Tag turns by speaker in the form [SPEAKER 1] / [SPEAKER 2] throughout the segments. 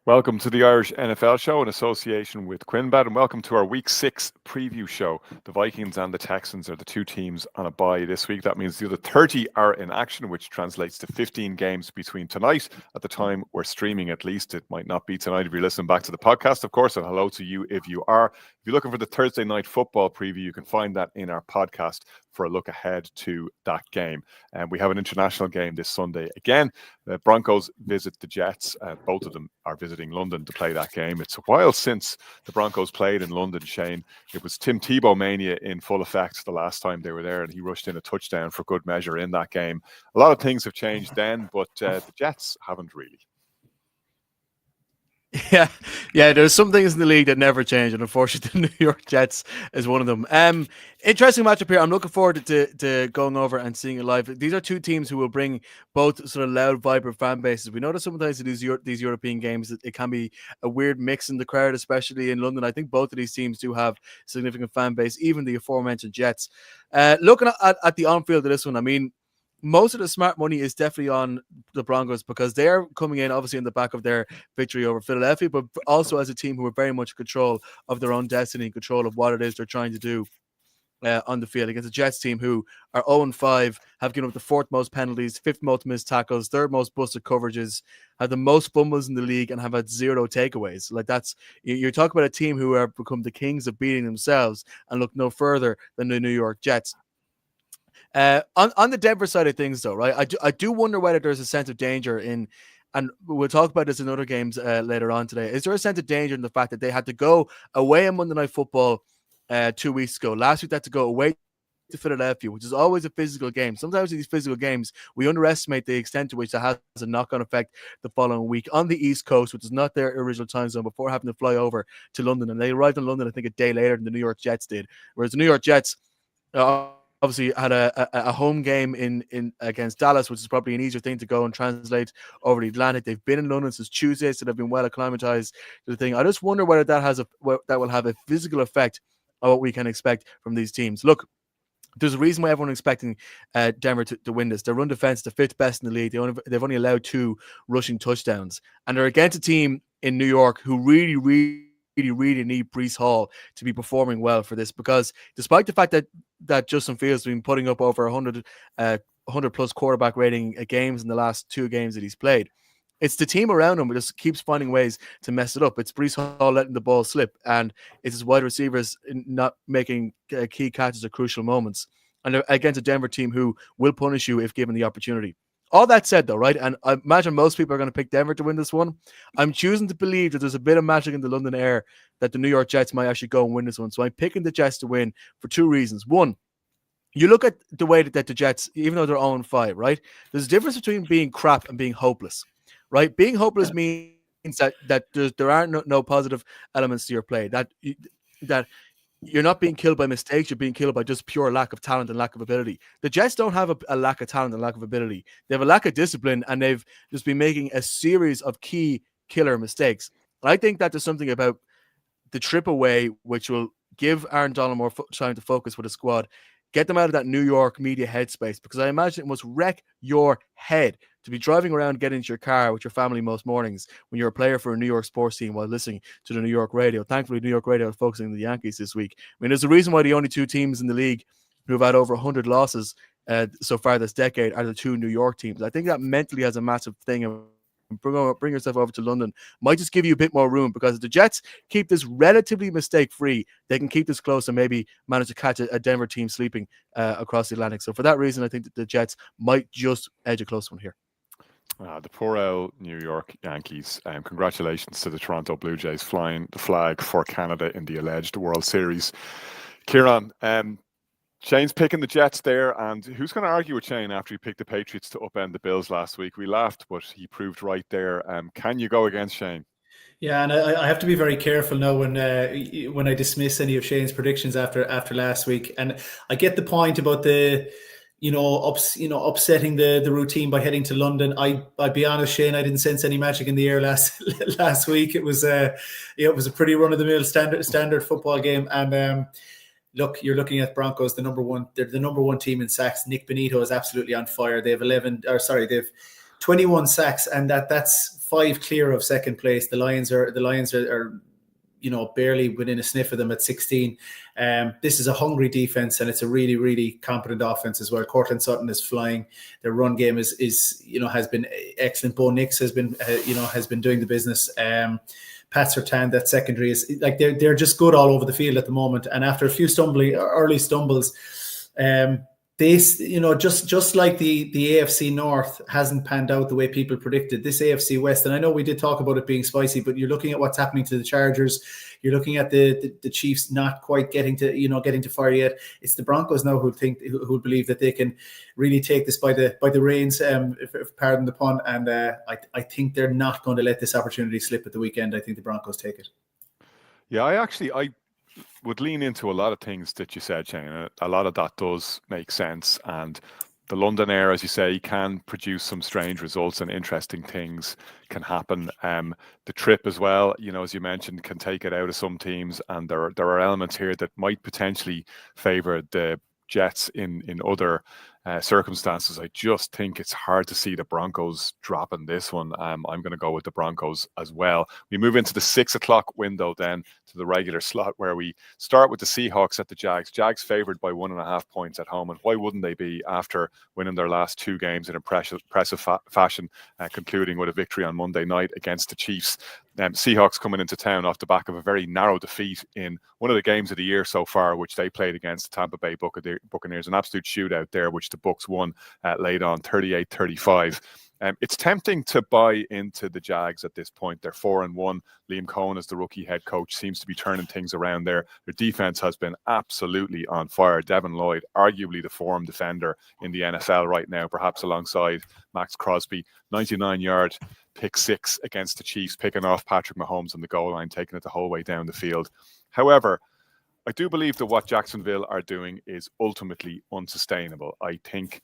[SPEAKER 1] Welcome to the Irish NFL Show in association with Quinbad, and welcome to our Week 6 preview show. The Vikings and the Texans are the two teams on a bye this week. That means the other 30 are in action, which translates to 15 games between tonight. At the time we're streaming, at least. It might not be tonight if you're listening back to the podcast, of course, and hello to you if you are. If you're looking for the Thursday night football preview, you can find that in our podcast for a look ahead to that game. And we have an international game this Sunday. Again, the Broncos visit the Jets. Both of them are visiting London to play that game. It's a while since the Broncos played in London, Shane. It was Tim Tebow mania in full effect the last time they were there, and he rushed in a touchdown for good measure in that game. A lot of things have changed then, but the Jets haven't really.
[SPEAKER 2] Yeah. There's some things in the league that never change, and unfortunately, the New York Jets is one of them. Interesting matchup here. I'm looking forward to going over and seeing it live. These are two teams who will bring both sort of loud, vibrant fan bases. We notice sometimes in these European games it can be a weird mix in the crowd, especially in London. I think both of these teams do have significant fan base, even the aforementioned Jets. Looking at the on-field of this one, I mean, most of the smart money is definitely on the Broncos because they're coming in obviously in the back of their victory over Philadelphia, but also as a team who are very much in control of their own destiny and control of what it is they're trying to do on the field against a Jets team who are 0-5, have given up the fourth most penalties, fifth most missed tackles, third most busted coverages, have the most fumbles in the league, and have had 0 takeaways. Like you're talking about a team who have become the kings of beating themselves and look no further than the New York Jets. On the Denver side of things, though, right? I do wonder whether there's a sense of danger in, and we'll talk about this in other games later on today. Is there a sense of danger in the fact that they had to go away on Monday Night Football 2 weeks ago? Last week they had to go away to Philadelphia, which is always a physical game. Sometimes in these physical games, we underestimate the extent to which that has a knock-on effect the following week on the East Coast, which is not their original time zone, before having to fly over to London. And they arrived in London, I think, a day later than the New York Jets did. Whereas the New York Jets obviously had a home game in against Dallas, which is probably an easier thing to go and translate over the Atlantic. They've been in London since Tuesday, so they've been well acclimatized to the thing. I just wonder whether that will have a physical effect on what we can expect from these teams. Look, there's a reason why everyone's expecting Denver to win this. Their run defense is the fifth best in the league. They've only allowed 2 rushing touchdowns, and they're against a team in New York who really need Breece Hall to be performing well for this, because despite the fact that Justin Fields has been putting up over 100 plus quarterback rating games in the last 2 games that he's played, it's the team around him who just keeps finding ways to mess it up. It's Breece Hall letting the ball slip, and it's his wide receivers not making key catches at crucial moments. And against a Denver team who will punish you if given the opportunity. All that said, though, right, and I imagine most people are going to pick Denver to win this one. I'm choosing to believe that there's a bit of magic in the London air that the New York Jets might actually go and win this one. So I'm picking the Jets to win for 2 reasons. One, you look at the way that the Jets, even though they're 0-5, right, there's a difference between being crap and being hopeless, right? Being hopeless means that there aren't no positive elements to your play, that you're not being killed by mistakes. You're being killed by just pure lack of talent and lack of ability. The Jets don't have a lack of talent and lack of ability. They have a lack of discipline, and they've just been making a series of key killer mistakes. And I think that there's something about the trip away which will give Aaron Donald more time to focus with the squad, get them out of that New York media headspace, because I imagine it must wreck your head to be driving around, getting into your car with your family most mornings when you're a player for a New York sports team while listening to the New York radio. Thankfully, New York radio is focusing on the Yankees this week. I mean, there's a reason why the only 2 teams in the league who have had over 100 losses so far this decade are the 2 New York teams. I think that mentally has a massive thing. Bring yourself over to London might just give you a bit more room, because if the Jets keep this relatively mistake-free, they can keep this close and maybe manage to catch a Denver team sleeping across the Atlantic. So for that reason, I think that the Jets might just edge a close one here.
[SPEAKER 1] The poor old New York Yankees. Congratulations to the Toronto Blue Jays flying the flag for Canada in the alleged World Series. Kieran, Shane's picking the Jets there, and who's going to argue with Shane after he picked the Patriots to upend the Bills last week? We laughed, but he proved right there. Can you go against Shane?
[SPEAKER 3] Yeah, and I have to be very careful now when I dismiss any of Shane's predictions after last week. And I get the point about the upsetting the routine by heading to London. I'd be honest, Shane, I didn't sense any magic in the air last week. It was a pretty run of the mill standard football game, and look, you're looking at Broncos, they're the number one team in sacks. Nick Benito is absolutely on fire. They have 21 sacks, and that's 5 clear of second place. The Lions are barely within a sniff of them at 16. This is a hungry defense, and it's a really, really competent offense as well. Cortland Sutton is flying. Their run game has been excellent. Bo Nix has been doing the business. Pat Surtain, that secondary is like they're just good all over the field at the moment. And after a few early stumbles, just like the AFC North hasn't panned out the way people predicted, this AFC West, and I know we did talk about it being spicy, but you're looking at what's happening to the Chargers. You're looking at the Chiefs not quite getting to fire yet. It's the Broncos now who believe that they can really take this by the reins, if pardon the pun. And I think they're not going to let this opportunity slip at the weekend. I think the Broncos take it.
[SPEAKER 1] Yeah, I would lean into a lot of things that you said, Shane. A lot of that does make sense. And the London Air, as you say, can produce some strange results, and interesting things can happen. The trip as well, as you mentioned, can take it out of some teams. And there are elements here that might potentially favor the Jets in other circumstances. I just think it's hard to see the Broncos dropping this one. I'm going to go with the Broncos as well. We move into the 6 o'clock window then to the regular slot, where we start with the Seahawks at the Jags. Jags favored by 1.5 points at home, and why wouldn't they be after winning their last 2 games in impressive fashion, concluding with a victory on Monday night against the Chiefs. Seahawks coming into town off the back of a very narrow defeat in one of the games of the year so far, which they played against the Tampa Bay Buccaneers, an absolute shootout there, which the Bucs won late on 38-35. It's tempting to buy into the Jags at this point. They're 4-1. Liam Cohen, as the rookie head coach, seems to be turning things around there. Their defense has been absolutely on fire. Devin Lloyd, arguably the form defender in the NFL right now, perhaps alongside Max Crosby. 99-yard pick 6 against the Chiefs, picking off Patrick Mahomes on the goal line, taking it the whole way down the field. However, I do believe that what Jacksonville are doing is ultimately unsustainable. I think,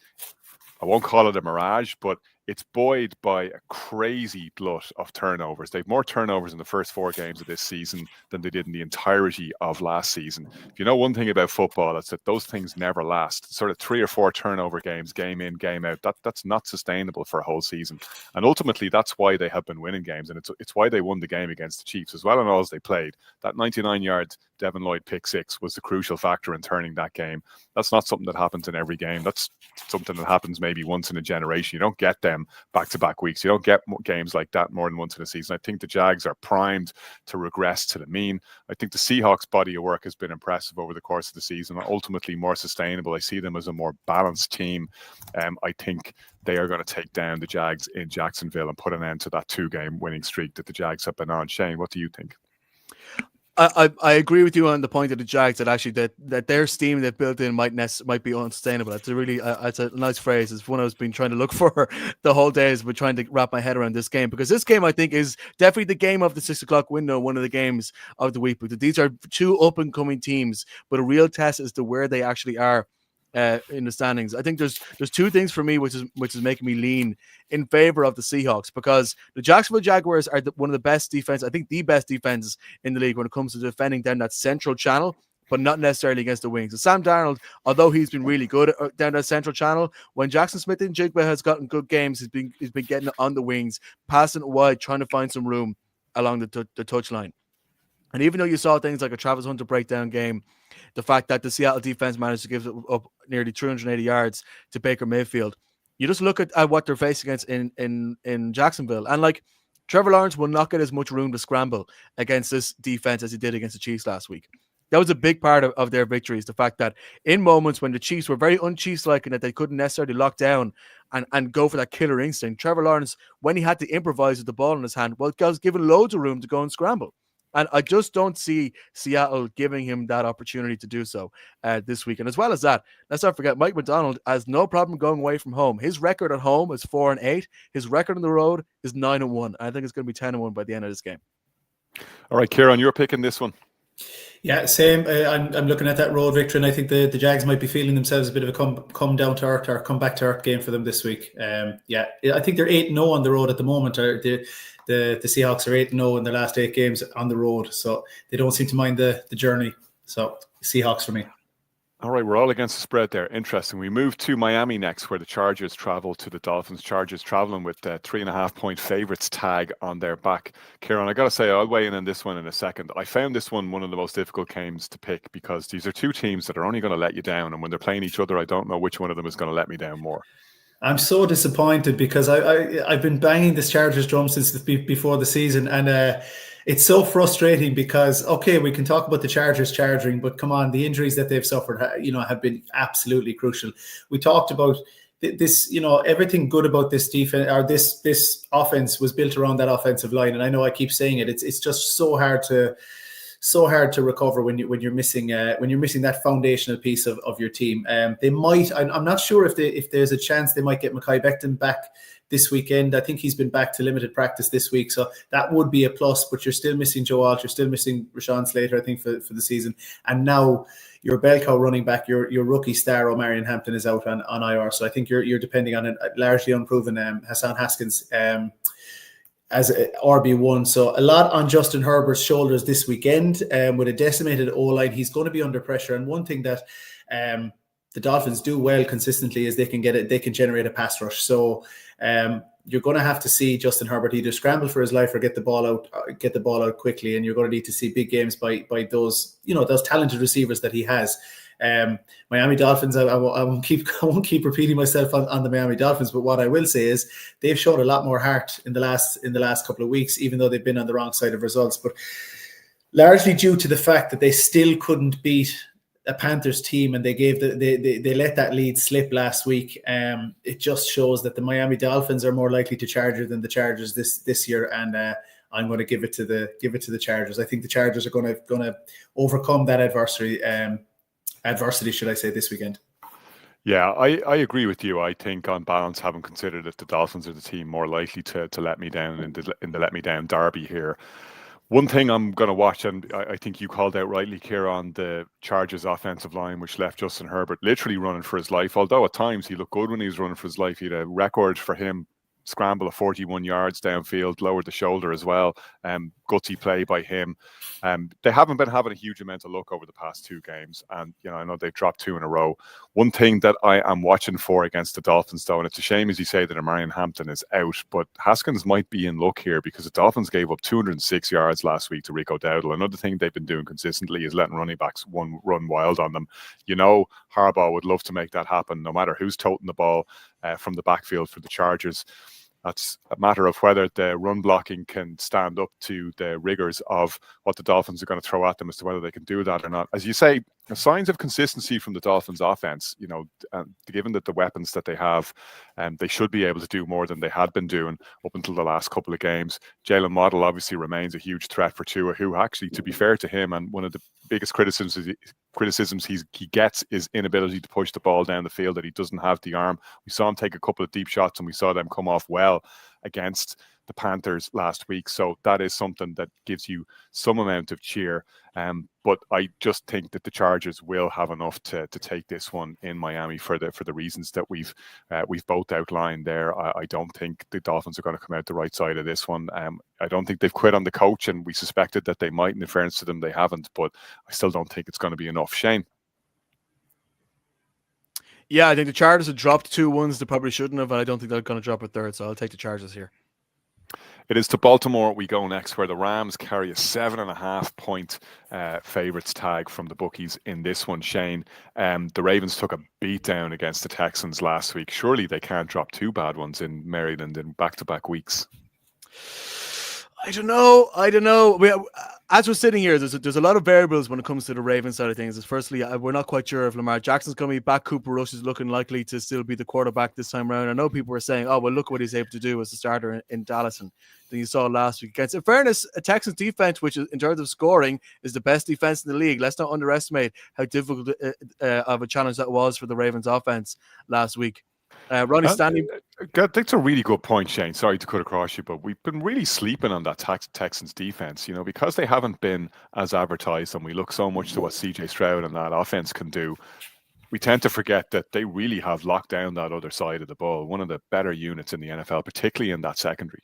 [SPEAKER 1] I won't call it a mirage, but it's buoyed by a crazy glut of turnovers. They've more turnovers in the first 4 games of this season than they did in the entirety of last season. If you know one thing about football, it's that those things never last. Sort of 3 or 4 turnover games, game in, game out, that's not sustainable for a whole season. And ultimately, that's why they have been winning games. And it's why they won the game against the Chiefs as well and all as they played. That 99-yard Devin Lloyd pick 6 was the crucial factor in turning that game. That's not something that happens in every game. That's something that happens maybe once in a generation. You don't get them back-to-back weeks. You don't get games like that more than once in a season. I think the Jags are primed to regress to the mean. I think the Seahawks' body of work has been impressive over the course of the season, ultimately more sustainable. I see them as a more balanced team. I think they are going to take down the Jags in Jacksonville and put an end to that 2-game winning streak that the Jags have been on. Shane, what do you think?
[SPEAKER 2] I agree with you on the point of the Jags that actually that their steam they've built in might be unsustainable. That's a really it's a nice phrase. It's one I've been trying to look for the whole day as we're trying to wrap my head around this game, because this game I think is definitely the game of the 6 o'clock window, one of the games of the week. But these are 2 up and coming teams, but a real test as to where they actually are in the standings. I think there's 2 things for me which is making me lean in favor of the Seahawks, because the Jacksonville Jaguars are one of the best defense, I think the best defense in the league when it comes to defending down that central channel, but not necessarily against the wings. And Sam Darnold, although he's been really good down that central channel, when Jackson Smith and Jigba has gotten good games, he's been getting on the wings, passing it wide, trying to find some room along the touchline. And even though you saw things like a Travis Hunter breakdown game, the fact that the Seattle defense managed to give up nearly 380 yards to Baker Mayfield, you just look at what they're facing against in Jacksonville. And like, Trevor Lawrence will not get as much room to scramble against this defense as he did against the Chiefs last week. That was a big part of their victories, the fact that in moments when the Chiefs were very un-Chiefs-like and that they couldn't necessarily lock down and go for that killer instinct, Trevor Lawrence, when he had to improvise with the ball in his hand, well, was given loads of room to go and scramble. And I just don't see Seattle giving him that opportunity to do so this week. And as well as that, let's not forget, Mike Macdonald has no problem going away from home. His record at home is 4-8. His record on the road is 9-1. I think it's going to be 10-1 by the end of this game.
[SPEAKER 1] All right, Kieran, you're picking this one.
[SPEAKER 3] Yeah, same. I'm looking at that road victory, and I think the Jags might be feeling themselves a bit of a come down to earth or come back to earth game for them this week. Yeah, I think they're 8-0 on the road at the moment. The Seahawks are 8-0 in their last 8 games on the road, so they don't seem to mind the journey. So Seahawks for me.
[SPEAKER 1] All right, we're all against the spread there. Interesting. We move to Miami next, where the Chargers travel to the Dolphins. Chargers traveling with 3.5-point favorites tag on their back. Kieran, I got to say, I'll weigh in on this one in a second. I found this one of the most difficult games to pick because these are two teams that are only going to let you down. And when they're playing each other, I don't know which one of them is going to let me down more.
[SPEAKER 3] I'm so disappointed because I've been banging this Chargers drum since before the season, and it's so frustrating because, okay, we can talk about the Chargers charging, but come on, the injuries that they've suffered, have been absolutely crucial. We talked about this, everything good about this defense or this offense was built around that offensive line, and I know I keep saying it. It's just so hard to recover when you're missing that foundational piece of your team. They might. I'm not sure if there's a chance they might get Mekhi Becton back this weekend. I think he's been back to limited practice this week, so that would be a plus. But you're still missing Joe Alt, you're still missing Rashawn Slater, I think, for the season, and now your bell cow running back, your rookie star O'Marion Hampton is out on IR. So I think you're depending on a largely unproven Hassan Haskins as RB1. So a lot on Justin Herbert's shoulders this weekend. With a decimated O-line, he's going to be under pressure. And one thing that the Dolphins do well consistently is they can generate a pass rush. So you're going to have to see Justin Herbert either scramble for his life or get the ball out quickly. And you're going to need to see big games by those talented receivers that he has. Miami Dolphins, I won't keep repeating myself on the Miami Dolphins, but what I will say is they've showed a lot more heart in the last couple of weeks, even though they've been on the wrong side of results, but largely due to the fact that they still couldn't beat a Panthers team, and they let that lead slip last week. It just shows that the Miami Dolphins are more likely to charge than the Chargers this year, and I'm going to give it to the Chargers. I think the Chargers are going to overcome that adversity, should I say, this weekend.
[SPEAKER 1] Yeah, I agree with you. I think on balance, having considered it, the Dolphins are the team more likely to let me down in the let me down derby here. One thing I'm going to watch, and I think you called out rightly, Kieran, the Chargers offensive line, which left Justin Herbert literally running for his life. Although at times he looked good when he was running for his life. He had a record for him, scramble of 41 yards downfield, lowered the shoulder as well. Gutsy play by him. They haven't been having a huge amount of luck over the past two games, and I know they've dropped two in a row. One thing that I am watching for against the Dolphins, though, and it's a shame, as you say, that O'Marion Hampton is out, but Haskins might be in luck here because the Dolphins gave up 206 yards last week to Rico Dowdle. Another thing they've been doing consistently is letting running backs run wild on them. Harbaugh would love to make that happen, no matter who's toting the ball from the backfield for the Chargers. That's a matter of whether the run blocking can stand up to the rigors of what the Dolphins are going to throw at them as to whether they can do that or not. As you say, signs of consistency from the Dolphins offense, given that the weapons that they have, they should be able to do more than they had been doing up until the last couple of games. Jalen Waddle obviously remains a huge threat for Tua, who actually, to be fair to him, and one of the biggest criticisms he gets is inability to push the ball down the field, that he doesn't have the arm. We saw him take a couple of deep shots and we saw them come off well against the Panthers last week. So that is something that gives you some amount of cheer. But I just think that the Chargers will have enough to take this one in Miami for the reasons that we've both outlined there. I don't think the Dolphins are going to come out the right side of this one. I don't think they've quit on the coach, and we suspected that they might. In fairness to them, they haven't. But I still don't think it's going to be enough. Shane?
[SPEAKER 2] Yeah, I think the Chargers have dropped 2 ones they probably shouldn't have, and I don't think they're going to drop a third, so I'll take the Chargers here.
[SPEAKER 1] It is to Baltimore we go next, where the Rams carry a 7.5-point favorites tag from the bookies in this one. Shane, the Ravens took a beat down against the Texans last week. Surely they can't drop 2 bad ones in Maryland in back-to-back weeks.
[SPEAKER 2] I don't know. As we're sitting here, there's a lot of variables when it comes to the Ravens side of things. Firstly, we're not quite sure if Lamar Jackson's going to be back. Cooper Rush is looking likely to still be the quarterback this time around. I know people were saying, oh, well, look what he's able to do as a starter in Dallas. And then you saw last week against, in fairness, a Texans defense, which in terms of scoring is the best defense in the league. Let's not underestimate how difficult of a challenge that was for the Ravens offense last week. Ronnie Stanley.
[SPEAKER 1] That's a really good point, Shane. Sorry to cut across you, but we've been really sleeping on that Texans defense, because they haven't been as advertised, and we look so much to what CJ Stroud and that offense can do. We tend to forget that they really have locked down that other side of the ball, one of the better units in the NFL, particularly in that secondary.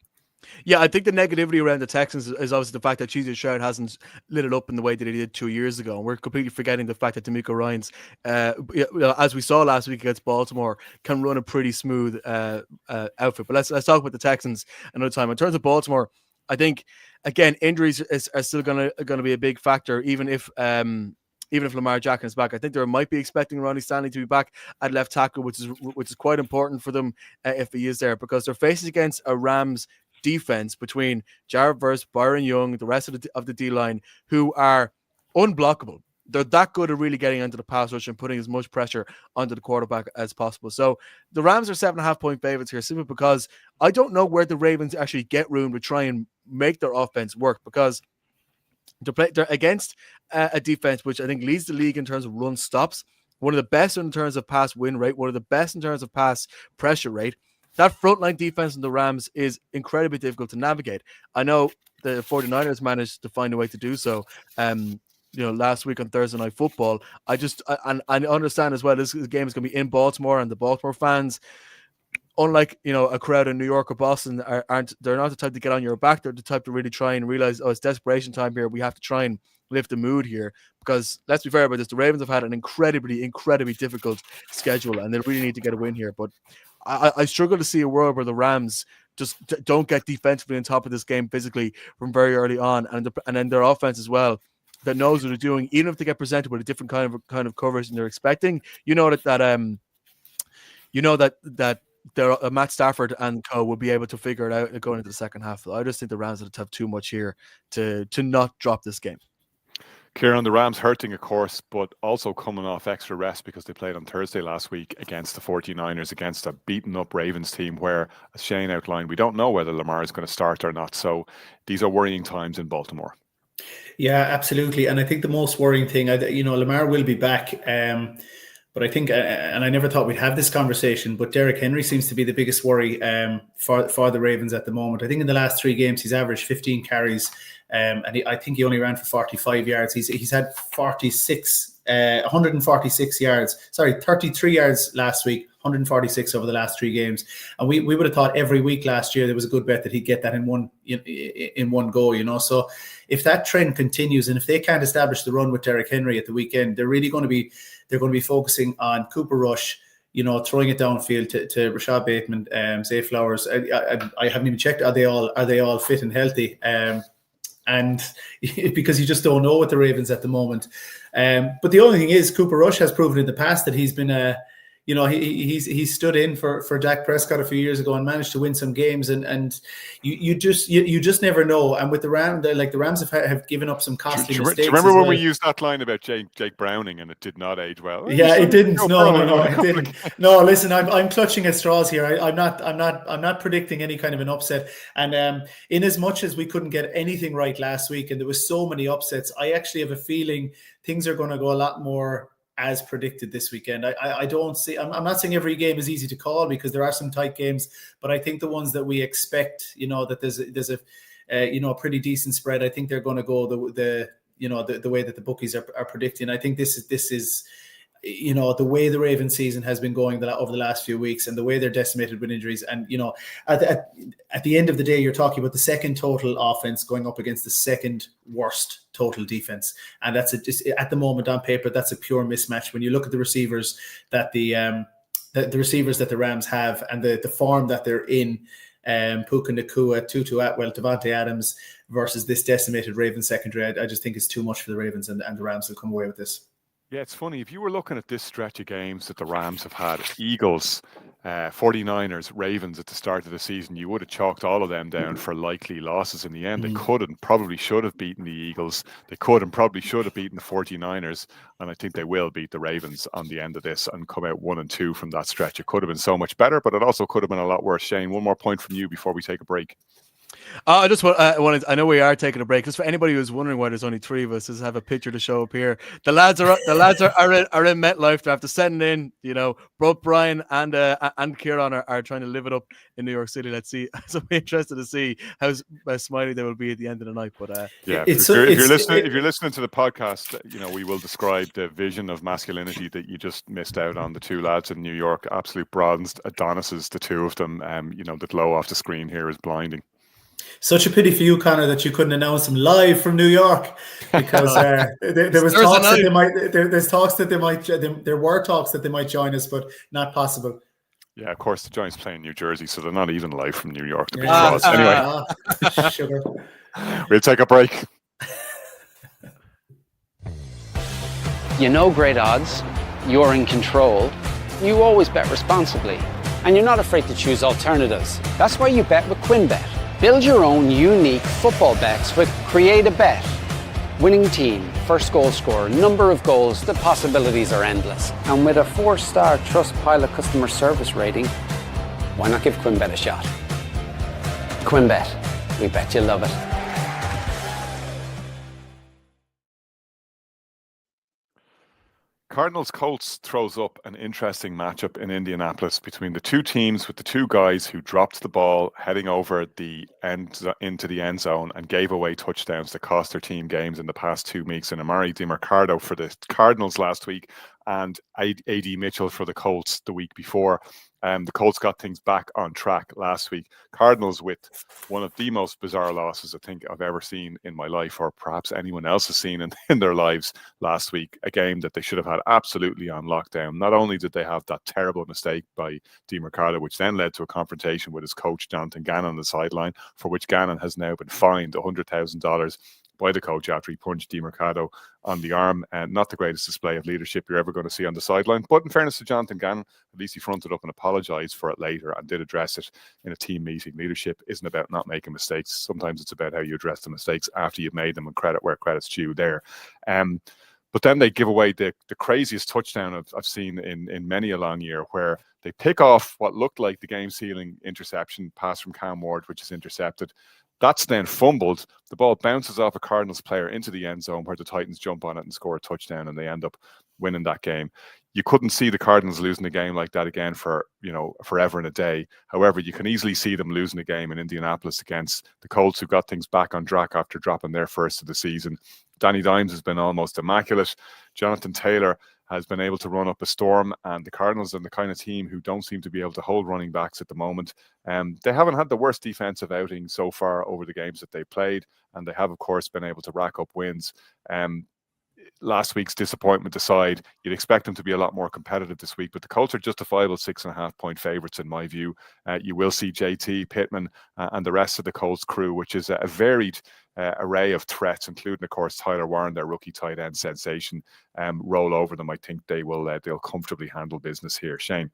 [SPEAKER 2] Yeah, I think the negativity around the Texans is obviously the fact that CJ Stroud hasn't lit it up in the way that he did 2 years ago. And we're completely forgetting the fact that D'Amico Ryans, as we saw last week against Baltimore, can run a pretty smooth outfit. But let's talk about the Texans another time. In terms of Baltimore, I think again injuries are still going to be a big factor, even if Lamar Jackson is back. I think they might be expecting Ronnie Stanley to be back at left tackle, which is quite important for them if he is there, because they're facing against a Rams defense between Jared Verse, Byron Young, the rest of the D-line, who are unblockable. They're that good at really getting into the pass rush and putting as much pressure onto the quarterback as possible. So the Rams are 7.5-point favorites here, simply because I don't know where the Ravens actually get room to try and make their offense work, because they're against a defense which I think leads the league in terms of run stops, one of the best in terms of pass win rate, one of the best in terms of pass pressure rate. That frontline defense in the Rams is incredibly difficult to navigate. I know the 49ers managed to find a way to do so. Last week on Thursday Night Football. I understand as well this game is going to be in Baltimore, and the Baltimore fans, unlike a crowd in New York or Boston, they're not the type to get on your back. They're the type to really try and realize, it's desperation time here. We have to try and lift the mood here, because let's be fair about this, the Ravens have had an incredibly difficult schedule, and they really need to get a win here. But I struggle to see a world where the Rams just don't get defensively on top of this game physically from very early on, and then their offense as well, that knows what they're doing, even if they get presented with a different kind of coverage than they're expecting. That Matt Stafford and co will be able to figure it out going into the second half. I just think the Rams have too much here to not drop this game.
[SPEAKER 1] Kieran, the Rams hurting, of course, but also coming off extra rest because they played on Thursday last week against the 49ers, against a beaten-up Ravens team where, as Shane outlined, we don't know whether Lamar is going to start or not. So these are worrying times in Baltimore.
[SPEAKER 3] Yeah, absolutely. And I think the most worrying thing, Lamar will be back. But I think, and I never thought we'd have this conversation, but Derrick Henry seems to be the biggest worry for the Ravens at the moment. I think in the last 3 games, he's averaged 15 carries. And I think he only ran for 45 yards. He's had 146 yards. 33 yards last week, 146 over the last 3 games. And we would have thought every week last year there was a good bet that he'd get that in one go. So if that trend continues, and if they can't establish the run with Derrick Henry at the weekend, they're going to be focusing on Cooper Rush, throwing it downfield to Rashad Bateman, Zay Flowers. I haven't even checked. Are they all fit and healthy? And because you just don't know with the Ravens at the moment. But the only thing is, Cooper Rush has proven in the past that he's been he stood in for Dak Prescott a few years ago and managed to win some games, and you just never know. And with the Rams, the Rams have given up some costly mistakes.
[SPEAKER 1] Do you remember when we used that line about Jake Browning and it did not age well?
[SPEAKER 3] Yeah, it didn't. No, it didn't. No, listen, I'm clutching at straws here. I'm not predicting any kind of an upset. And in as much as we couldn't get anything right last week, and there was so many upsets, I actually have a feeling things are going to go a lot more as predicted this weekend. I don't see. I'm not saying every game is easy to call, because there are some tight games, but I think the ones that we expect, that there's a pretty decent spread, I think they're going to go the way that the bookies are predicting. I think this is the way the Ravens season has been going over the last few weeks, and the way they're decimated with injuries. And at the end of the day, you're talking about the second total offense going up against the second worst total defense, and that's at the moment on paper, that's a pure mismatch. When you look at the receivers that the receivers that the Rams have, and the form that they're in, Puka Nacua, Tutu Atwell, Devontae Adams versus this decimated Ravens secondary, I just think it's too much for the Ravens, and the Rams will come away with this.
[SPEAKER 1] Yeah, it's funny. If you were looking at this stretch of games that the Rams have had, Eagles, 49ers, Ravens at the start of the season, you would have chalked all of them down for likely losses in the end. They could and probably should have beaten the Eagles. They could and probably should have beaten the 49ers. And I think they will beat the Ravens on the end of this and come out 1-2 from that stretch. It could have been so much better, but it also could have been a lot worse. Shane, one more point from you before we take a break.
[SPEAKER 2] I just wanted. I know we are taking a break. Just for anybody who's wondering why there's only 3 of us, just have a picture to show up here. The lads are in MetLife. They have to send in. Both Brian and Kieran are trying to live it up in New York City. Let's see. So I'm interested to see how smiley they will be at the end of the night. But
[SPEAKER 1] if you're listening to the podcast, we will describe the vision of masculinity that you just missed out on. The 2 lads in New York, absolute bronzed Adonises, the 2 of them. The glow off the screen here is blinding.
[SPEAKER 3] Such a pity for you, Connor, that you couldn't announce them live from New York, because there was talks that they might. There's talks that they might. There were talks that they might join us, but not possible.
[SPEAKER 1] Yeah, of course, the Giants play in New Jersey, so they're not even live from New York. Anyway,
[SPEAKER 3] sugar.
[SPEAKER 1] We'll take a break.
[SPEAKER 4] You know great odds, you're in control, you always bet responsibly, and you're not afraid to choose alternatives. That's why you bet with QuinnBet. Build your own unique football bets with Create a Bet. Winning team, first goal scorer, number of goals, the possibilities are endless. And with a 4-star Trustpilot customer service rating, why not give QuinnBet a shot? QuinnBet, we bet you love it.
[SPEAKER 1] Cardinals Colts throws up an interesting matchup in Indianapolis between the two teams, with the two guys who dropped the ball heading over the end into the end zone and gave away touchdowns that cost their team games in the past 2 weeks. And Amari DiMercado for the Cardinals last week, and A.D. Mitchell for the Colts the week before. The Colts got things back on track last week. Cardinals with one of the most bizarre losses I think I've ever seen in my life, or perhaps anyone else has seen in their lives last week. A game that they should have had absolutely on lockdown. Not only did they have that terrible mistake by DiMercado, which then led to a confrontation with his coach, Jonathan Gannon, on the sideline, for which Gannon has now been fined $100,000 by the coach after he punched DiMercado on the arm. And not the greatest display of leadership you're ever going to see on the sideline. But in fairness to Jonathan Gannon, at least he fronted up and apologized for it later and did address it in a team meeting. Leadership isn't about not making mistakes. Sometimes it's about how you address the mistakes after you've made them, and credit where credit's due there. But then they give away the craziest touchdown I've seen in many a long year, where they pick off what looked like the game-sealing interception pass from Cam Ward, which is intercepted. That's then fumbled. The ball bounces off a Cardinals player into the end zone, where the Titans jump on it and score a touchdown, and they end up winning that game. You couldn't see the Cardinals losing a game like that again for, forever and a day. However, you can easily see them losing a game in Indianapolis against the Colts, who got things back on track after dropping their first of the season. Danny Dimes has been almost immaculate. Jonathan Taylor has been able to run up a storm, and the Cardinals are the kind of team who don't seem to be able to hold running backs at the moment. They haven't had the worst defensive outing so far over the games that they played, and they have, of course, been able to rack up wins. Last week's disappointment aside, you'd expect them to be a lot more competitive this week, but the Colts are justifiable 6.5-point favorites in my view. You will see JT, Pittman, and the rest of the Colts crew, which is a varied array of threats, including, of course, Tyler Warren, their rookie tight end sensation, roll over them. I think they'll comfortably handle business here. Shane.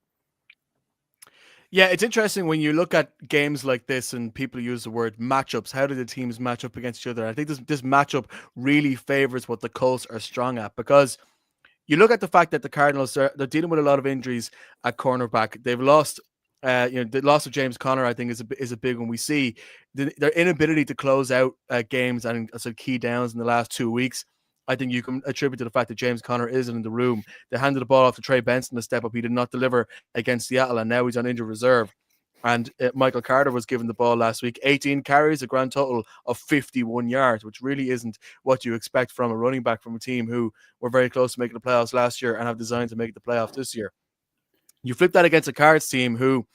[SPEAKER 2] Yeah, it's interesting when you look at games like this and people use the word matchups. How do the teams match up against each other? I think this matchup really favors what the Colts are strong at, because you look at the fact that the Cardinals they're dealing with a lot of injuries at cornerback. They've lost, the loss of James Conner, I think, is a big one. We see their inability to close out games and key downs in the last 2 weeks. I think you can attribute to the fact that James Conner isn't in the room. They handed the ball off to Trey Benson to step up. He did not deliver against Seattle, and now he's on injured reserve. And Michael Carter was given the ball last week. 18 carries, a grand total of 51 yards, which really isn't what you expect from a running back from a team who were very close to making the playoffs last year and have designed to make the playoffs this year. You flip that against a Cards team who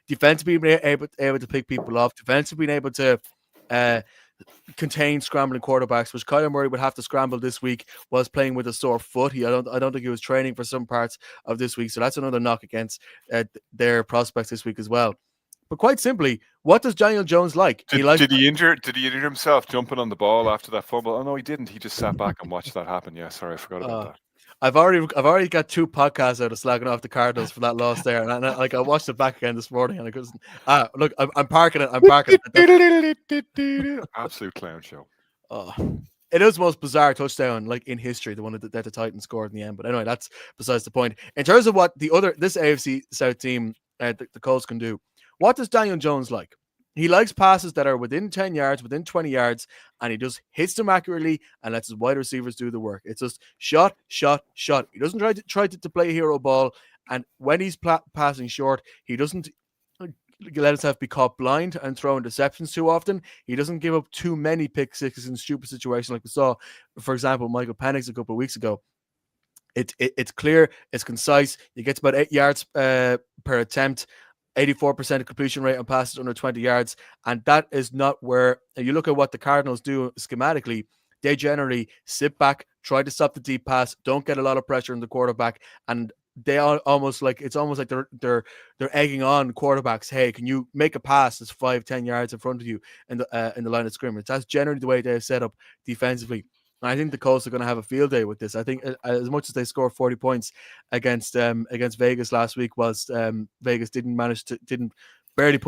[SPEAKER 2] defensively been able to pick people off, defensively been able to contain scrambling quarterbacks, which Kyler Murray would have to scramble this week whilst playing with a sore foot. I don't think he was training for some parts of this week, so that's another knock against their prospects this week as well. But quite simply, what does Daniel Jones like?
[SPEAKER 1] Did he injure himself jumping on the ball after that fumble? Oh no, he didn't. He just sat back and watched that happen. Yeah, sorry, I forgot about that.
[SPEAKER 2] I've already got 2 podcasts out of slagging off the Cardinals for that loss there, and I watched it back again this morning, and I couldn't. Look, I'm parking it.
[SPEAKER 1] Absolute clown show.
[SPEAKER 2] It is the most bizarre touchdown in history, the one that the Titans scored in the end. But anyway, that's besides the point. In terms of what this AFC South team, the Colts can do, what does Daniel Jones like? He likes passes that are within 10 yards, within 20 yards, and he just hits them accurately and lets his wide receivers do the work. It's just shot, shot, shot. He doesn't try to play hero ball, and when he's passing short, he doesn't let himself be caught blind and throw interceptions too often. He doesn't give up too many pick sixes in stupid situations like we saw, for example, Michael Penix a couple of weeks ago. It's clear, it's concise. He gets about 8 yards per attempt. 84% completion rate on passes under 20 yards. And that is not where you look at what the Cardinals do schematically. They generally sit back, try to stop the deep pass, don't get a lot of pressure on the quarterback, and they are almost like they're egging on quarterbacks. Hey, can you make a pass that's 5-10 yards in front of you in the line of scrimmage? That's generally the way they're set up defensively. And I think the Colts are going to have a field day with this. I think as much as they scored 40 points against Vegas last week, whilst Vegas didn't barely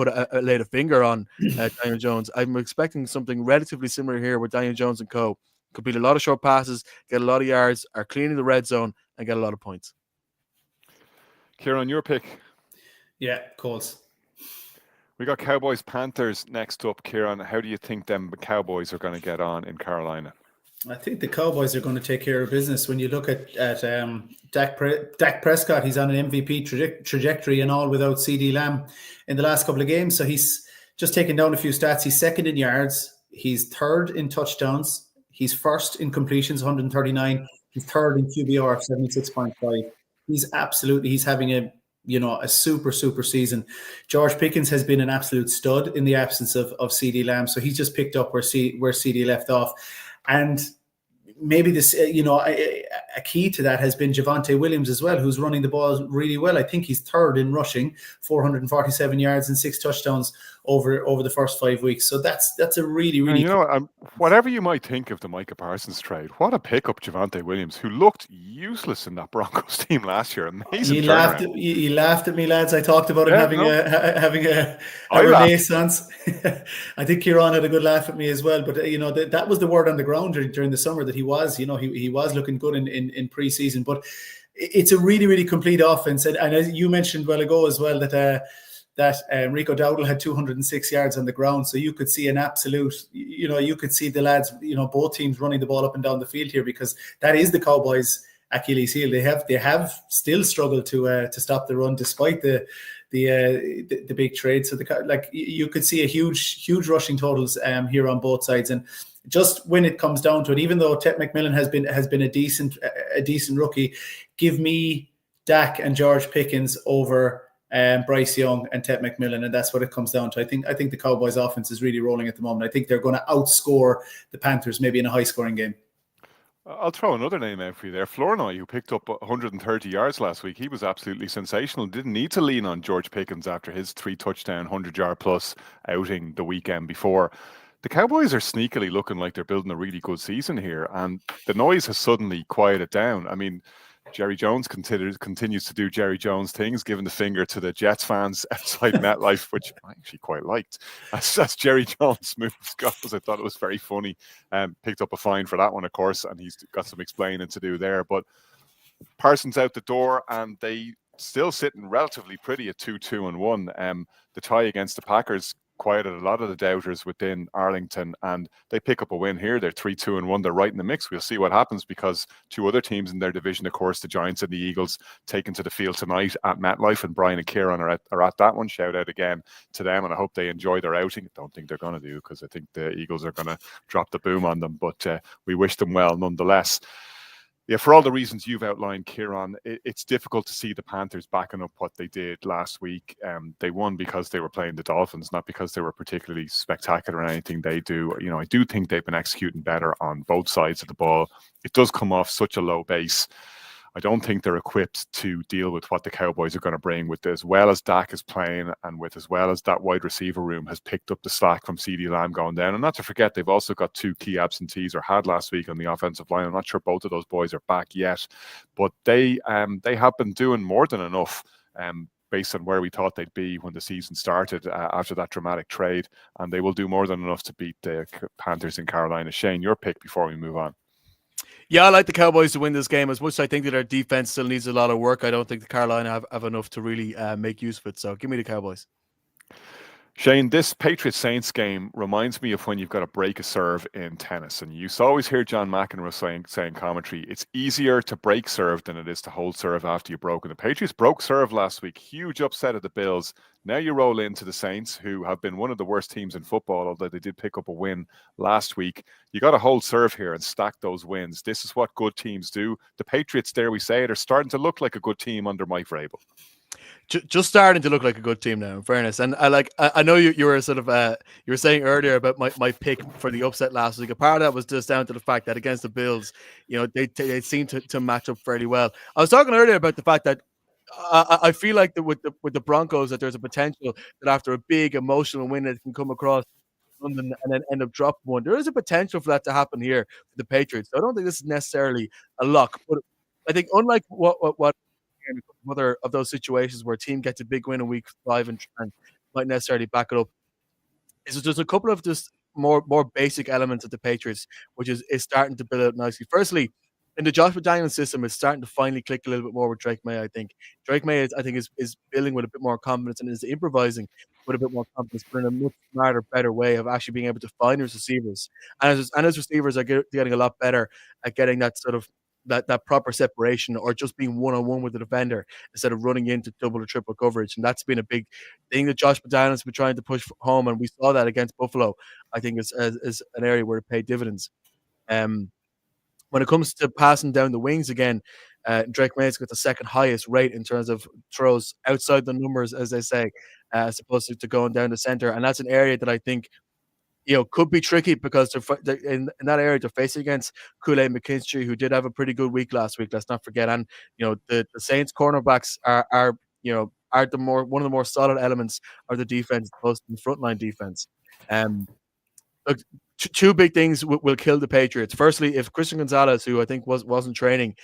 [SPEAKER 2] laid a finger on Daniel Jones, I'm expecting something relatively similar here with Daniel Jones and co. Complete a lot of short passes, get a lot of yards, are cleaning the red zone, and get a lot of points.
[SPEAKER 1] Kieran, your pick.
[SPEAKER 3] Yeah, Colts.
[SPEAKER 1] We got Cowboys Panthers next up. Kieran, how do you think them Cowboys are going to get on in Carolina?
[SPEAKER 3] I think the Cowboys are going to take care of business. When you look at Dak Prescott, he's on an MVP trajectory and all without CD Lamb in the last couple of games. So he's just taken down a few stats. He's second in yards. He's third in touchdowns. He's first in completions, 139. He's third in QBR, 76.5. He's having a super season. George Pickens has been an absolute stud in the absence of CD Lamb. So he's just picked up where CD left off. And maybe this, a key to that has been Javonte Williams as well, who's running the ball really well. I think he's third in rushing, 447 yards and 6 touchdowns over the first 5 weeks. So that's a really
[SPEAKER 1] whatever you might think of the Micah Parsons trade, what a pickup Javonte Williams, who looked useless in that Broncos team last year. Amazing.
[SPEAKER 3] He laughed at me, lads. I talked about him having a renaissance. I think Kieran had a good laugh at me as well. But that was the word on the ground during the summer that he was looking good in preseason. But it's a really complete offense. And as you mentioned well ago as well that Rico Dowdle had 206 yards on the ground. So you could see an absolute, you could see the lads, both teams running the ball up and down the field here, because that is the Cowboys' Achilles heel. They have still struggled to stop the run despite the big trade. So you could see a huge rushing totals here on both sides. And just when it comes down to it, even though Ted McMillan has been a decent rookie, give me Dak and George Pickens over Bryce Young and Ted McMillan, and that's what it comes down to. I think the Cowboys offense is really rolling at the moment. I think they're going to outscore the Panthers maybe in a high scoring game.
[SPEAKER 1] I'll throw another name out for you there. Flournoy, who picked up 130 yards last week. He was absolutely sensational. Didn't need to lean on George Pickens after his 3-touchdown, 100-yard plus outing the weekend before. The Cowboys are sneakily looking like they're building a really good season here, and the noise has suddenly quieted down. I mean, Jerry Jones continues to do Jerry Jones things, giving the finger to the Jets fans outside MetLife, which I actually quite liked. As Jerry Jones moves goes, I thought it was very funny. Picked up a fine for that one, of course, and he's got some explaining to do there. But Parsons out the door, and they still sitting relatively pretty at 2-2-1. The tie against the Packers quieted a lot of the doubters within Arlington, and they pick up a win here. They're 3-2-1. They're right in the mix. We'll see what happens, because 2 other teams in their division, of course, the Giants and the Eagles, taken to the field tonight at MetLife, and Brian and Kieran are at that one. Shout out again to them, and I hope they enjoy their outing. I don't think they're going to do, because I think the Eagles are going to drop the boom on them, but we wish them well nonetheless. Yeah, for all the reasons you've outlined, Kieran, it's difficult to see the Panthers backing up what they did last week. They won because they were playing the Dolphins, not because they were particularly spectacular in anything they do. I do think they've been executing better on both sides of the ball. It does come off such a low base. I don't think they're equipped to deal with what the Cowboys are going to bring, with as well as Dak is playing, and with as well as that wide receiver room has picked up the slack from CD Lamb going down. And not to forget, they've also got 2 key absentees, or had last week, on the offensive line. I'm not sure both of those boys are back yet, but they have been doing more than enough based on where we thought they'd be when the season started after that dramatic trade, and they will do more than enough to beat the Panthers in Carolina. Shane, your pick before we move on.
[SPEAKER 2] Yeah, I like the Cowboys to win this game. As much as I think that their defense still needs a lot of work, I don't think the Carolina have enough to really make use of it. So give me the Cowboys.
[SPEAKER 1] Shane, this Patriots-Saints game reminds me of when you've got to break a serve in tennis. And you used to always hear John McEnroe saying commentary, it's easier to break serve than it is to hold serve after you've broken. The Patriots broke serve last week. Huge upset of the Bills. Now you roll into the Saints, who have been one of the worst teams in football, although they did pick up a win last week. You got to hold serve here and stack those wins. This is what good teams do. The Patriots, dare we say it, are starting to look like a good team under Mike Vrabel.
[SPEAKER 2] just starting to look like a good team now, in fairness. And I know you were sort of you were saying earlier about my pick for the upset last week. A part of that was just down to the fact that against the Bills, they seem to match up fairly well. I was talking earlier about the fact that I feel like that with the Broncos, that there's a potential that after a big emotional win that can come across London and then end up dropping one. There is a potential for that to happen here for the Patriots. So I don't think this is necessarily a lock, but I think unlike what in a couple of other of those situations where a team gets a big win in week 5 and might necessarily back it up, is just a couple of just more basic elements of the Patriots, which is starting to build out nicely. Firstly, in the Josh McDaniels system, it's starting to finally click a little bit more with Drake May. I think Drake May is building with a bit more confidence and is improvising with a bit more confidence, but in a much smarter, better way of actually being able to find his receivers. And his receivers are getting a lot better at getting that sort of that proper separation, or just being one-on-one with the defender instead of running into double or triple coverage. And that's been a big thing that Josh McDaniels has been trying to push home, and we saw that against Buffalo. I think is an area where it paid dividends. When it comes to passing down the wings again, Drake May's got the second highest rate in terms of throws outside the numbers, as they say, as opposed to going down the center. And that's an area that I think could be tricky, because they're in that area they're facing against Kool-Aid McKinstry, who did have a pretty good week last week. Let's not forget. And the Saints cornerbacks are one of the more solid elements of the defense, opposed to the frontline defense. Look, two big things will kill the Patriots. Firstly, if Christian Gonzalez, who I think wasn't training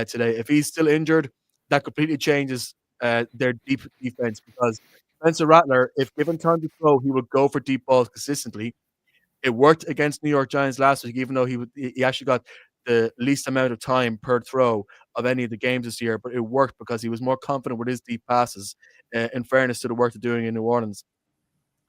[SPEAKER 2] today, if he's still injured, that completely changes their deep defense, because Spencer Rattler, if given time to throw, he would go for deep balls consistently. It worked against New York Giants last week, even though he actually got the least amount of time per throw of any of the games this year, but it worked because he was more confident with his deep passes, in fairness to the work they're doing in New Orleans.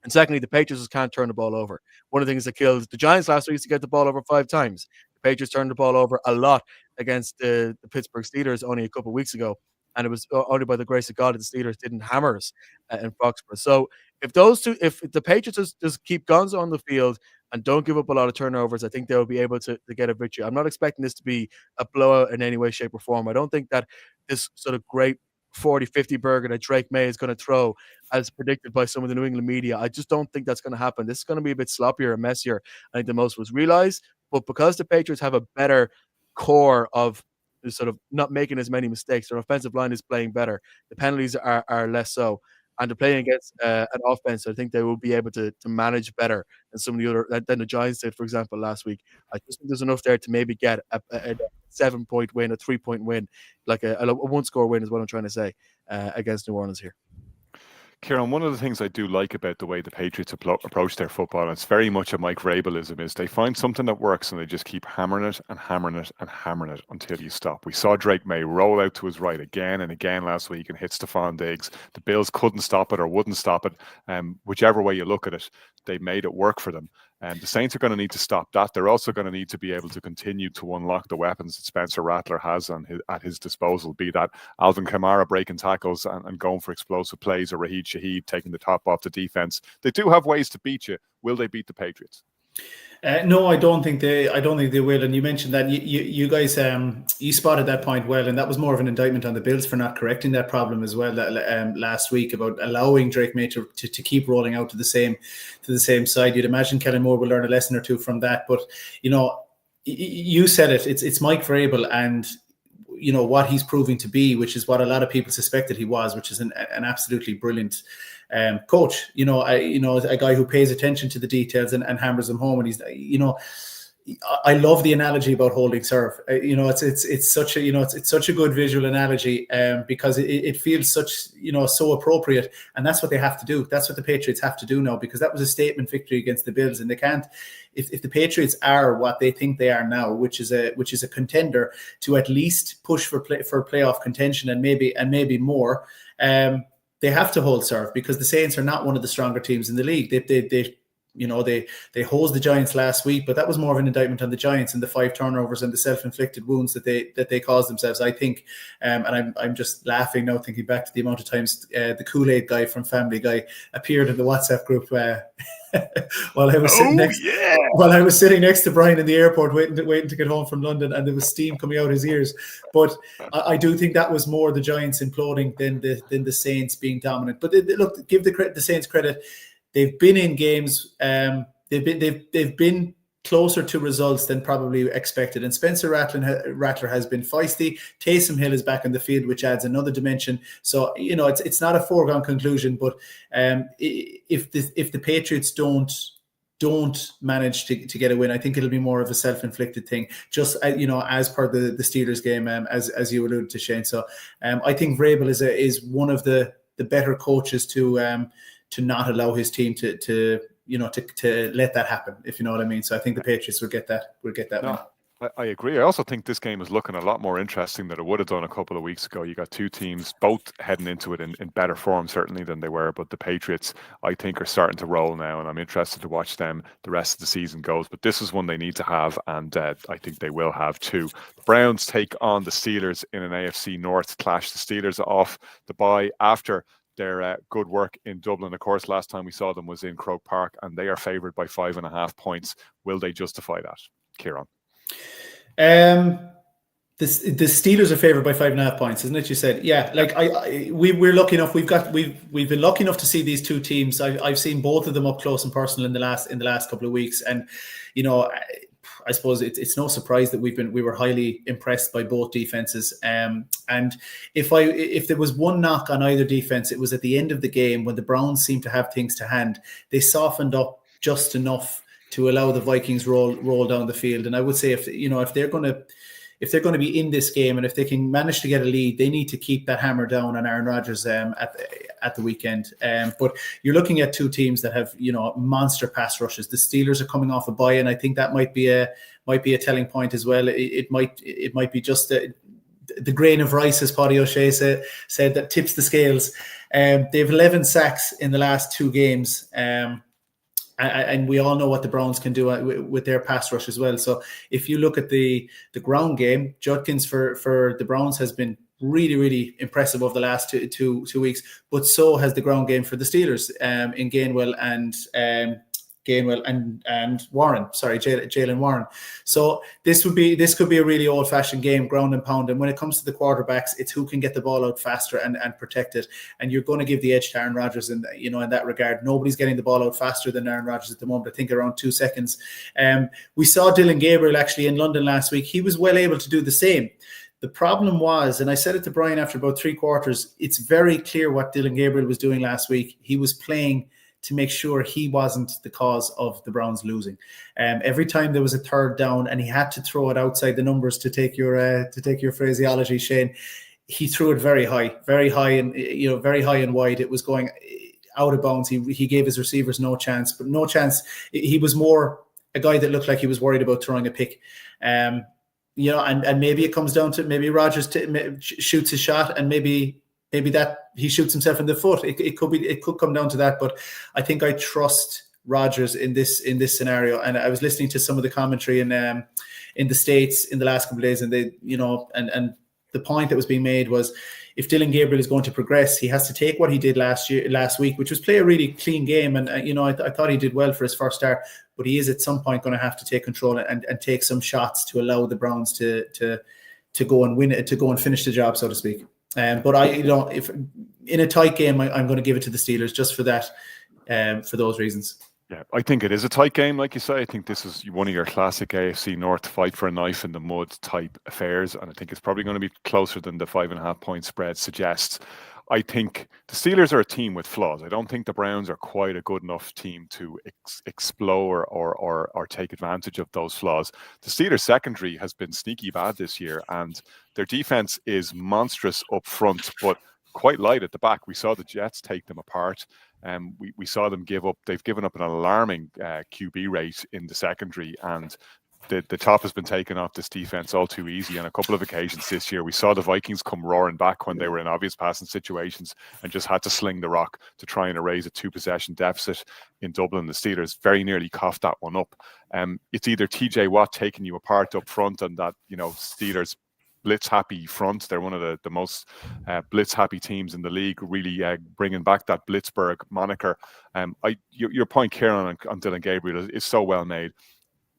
[SPEAKER 2] And secondly, the Patriots just can't turn the ball over. One of the things that killed the Giants last week is to get the ball over 5 times. The Patriots turned the ball over a lot against the Pittsburgh Steelers only a couple of weeks ago, and it was only by the grace of God that the Steelers didn't hammer us in Foxborough. So if the Patriots just keep guns on the field and don't give up a lot of turnovers, I think they'll be able to get a victory. I'm not expecting this to be a blowout in any way, shape, or form. I don't think that this sort of great 40-50 burger that Drake May is going to throw, as predicted by some of the New England media, I just don't think that's going to happen. This is going to be a bit sloppier and messier, I think, than most was realized. But because the Patriots have a better core of sort of not making as many mistakes, their offensive line is playing better, the penalties are less so, and they're playing against an offense, I think they will be able to manage better than some of the other than the Giants did, for example, last week. I just think there's enough there to maybe get a 7-point win, a 3-point win, like a 1-score win is what I'm trying to say, against New Orleans here.
[SPEAKER 1] Kieran, one of the things I do like about the way the Patriots approach their football, and it's very much a Mike Vrabalism, is they find something that works and they just keep hammering it and hammering it and hammering it until you stop. We saw Drake May roll out to his right again and again last week and hit Stephon Diggs. The Bills couldn't stop it or wouldn't stop it. Whichever way you look at it, they made it work for them. And the Saints are going to need to stop that. They're also going to need to be able to continue to unlock the weapons that Spencer Rattler has at his disposal, be that Alvin Kamara breaking tackles and going for explosive plays, or Raheed Shaheed taking the top off the defense. They do have ways to beat you. Will they beat the Patriots?
[SPEAKER 3] No, I don't think they will. And you mentioned that you guys you spotted that point well, and that was more of an indictment on the Bills for not correcting that problem as well last week, about allowing Drake May to keep rolling out to the same side. You'd imagine Kellen Moore will learn a lesson or two from that. But you said it. It's Mike Vrabel, and what he's proving to be, which is what a lot of people suspected he was, which is an absolutely brilliant coach. A guy who pays attention to the details and hammers them home. And he's, I love the analogy about holding serve. It's such a good visual analogy, because it feels so appropriate, and that's what they have to do. That's what the Patriots have to do now, because that was a statement victory against the Bills, and they can't. If the Patriots are what they think they are now, which is a contender to at least push for playoff contention and maybe more, they have to hold serve, because the Saints are not one of the stronger teams in the league. they hosed the Giants last week, but that was more of an indictment on the Giants and the 5 turnovers and the self-inflicted wounds that they caused themselves, I think. And I'm just laughing now, thinking back to the amount of times the Kool-Aid guy from Family Guy appeared in the WhatsApp group while I was sitting next to Brian in the airport waiting to get home from London, and there was steam coming out his ears. But I do think that was more the Giants imploding than the Saints being dominant. But look, give the Saints credit. They've been in games. They've been closer to results than probably expected. And Spencer Rattler has been feisty. Taysom Hill is back in the field, which adds another dimension. So it's not a foregone conclusion. But if the Patriots don't manage to get a win, I think it'll be more of a self-inflicted thing. Just as per the Steelers game, as you alluded to, Shane. So I think Vrabel is one of the better coaches to not allow his team to let that happen, if you know what I mean. So I think the Patriots will get that win.
[SPEAKER 1] I agree. I also think this game is looking a lot more interesting than it would have done a couple of weeks ago. You got two teams both heading into it in better form, certainly, than they were. But the Patriots, I think, are starting to roll now, and I'm interested to watch them the rest of the season goes. But this is one they need to have, and I think they will have too. The Browns take on the Steelers in an AFC North clash. The Steelers are off the bye after their good work in Dublin. Of course, last time we saw them was in Croke Park, and they are favoured by 5.5 points. Will they justify that, Kieran?
[SPEAKER 3] The Steelers are favoured by 5.5 points, isn't it? You said, yeah. Like we're lucky enough. We've been lucky enough to see these two teams. I've seen both of them up close and personal in the last couple of weeks, and I suppose it's no surprise that we were highly impressed by both defenses. And if there was one knock on either defense, it was at the end of the game when the Browns seemed to have things to hand. They softened up just enough to allow the Vikings roll down the field. And I would say if they're going to be in this game, and if they can manage to get a lead, they need to keep that hammer down on Aaron Rodgers at the weekend. But you're looking at two teams that have monster pass rushes. The Steelers are coming off a bye, and I think that might be a telling point as well. It might be just the grain of rice, as Paddy O'Shea said, that tips the scales. They have 11 sacks in the last 2 games. And we all know what the Browns can do with their pass rush as well. So if you look at the ground game, Judkins for the Browns has been really, really impressive over the last two weeks. But so has the ground game for the Steelers in Gainwell and Warren. Sorry, Jaylen Warren. So this could be a really old-fashioned game, ground and pound. And when it comes to the quarterbacks, it's who can get the ball out faster and protect it. And you're going to give the edge to Aaron Rodgers in that regard. Nobody's getting the ball out faster than Aaron Rodgers at the moment. I think around 2 seconds. We saw Dylan Gabriel actually in London last week. He was well able to do the same. The problem was, and I said it to Brian after about 3 quarters, it's very clear what Dylan Gabriel was doing last week. He was playing to make sure he wasn't the cause of the Browns losing. Every time there was a third down and he had to throw it outside the numbers, to take your phraseology, Shane, he threw it very high and wide. It was going out of bounds. He gave his receivers no chance. He was more a guy that looked like he was worried about throwing a pick. And maybe it comes down to maybe Rodgers shoots his shot, and maybe that he shoots himself in the foot. It could come down to that, but I think I trust Rodgers in this scenario. And I was listening to some of the commentary in the States in the last couple of days, and they, and the point that was being made was, if Dylan Gabriel is going to progress, he has to take what he did last week, which was play a really clean game. And I thought he did well for his first start, but he is at some point going to have to take control and take some shots to allow the Browns to go and win it, to go and finish the job, so to speak. But if in a tight game, I'm going to give it to the Steelers just for that, for those reasons.
[SPEAKER 1] Yeah, I think it is a tight game, like you say. I think this is one of your classic AFC North fight for a knife in the mud type affairs, and I think it's probably going to be closer than the 5.5 point spread suggests. I think the Steelers are a team with flaws. I don't think the Browns are quite a good enough team to explore or take advantage of those flaws. The Steelers secondary has been sneaky bad this year, and their defense is monstrous up front, but quite light at the back. We saw the Jets take them apart. We saw them give up. They've given up an alarming QB rate in the secondary, and the top has been taken off this defense all too easy on a couple of occasions this year. We saw the Vikings come roaring back when they were in obvious passing situations and just had to sling the rock to try and erase a 2-possession deficit in Dublin. The Steelers very nearly coughed that one up. It's either TJ Watt taking you apart up front and that, Steelers blitz happy front. They're one of the most blitz happy teams in the league, really bringing back that Blitzburg moniker. Your point, Kieran, on Dylan Gabriel is so well made.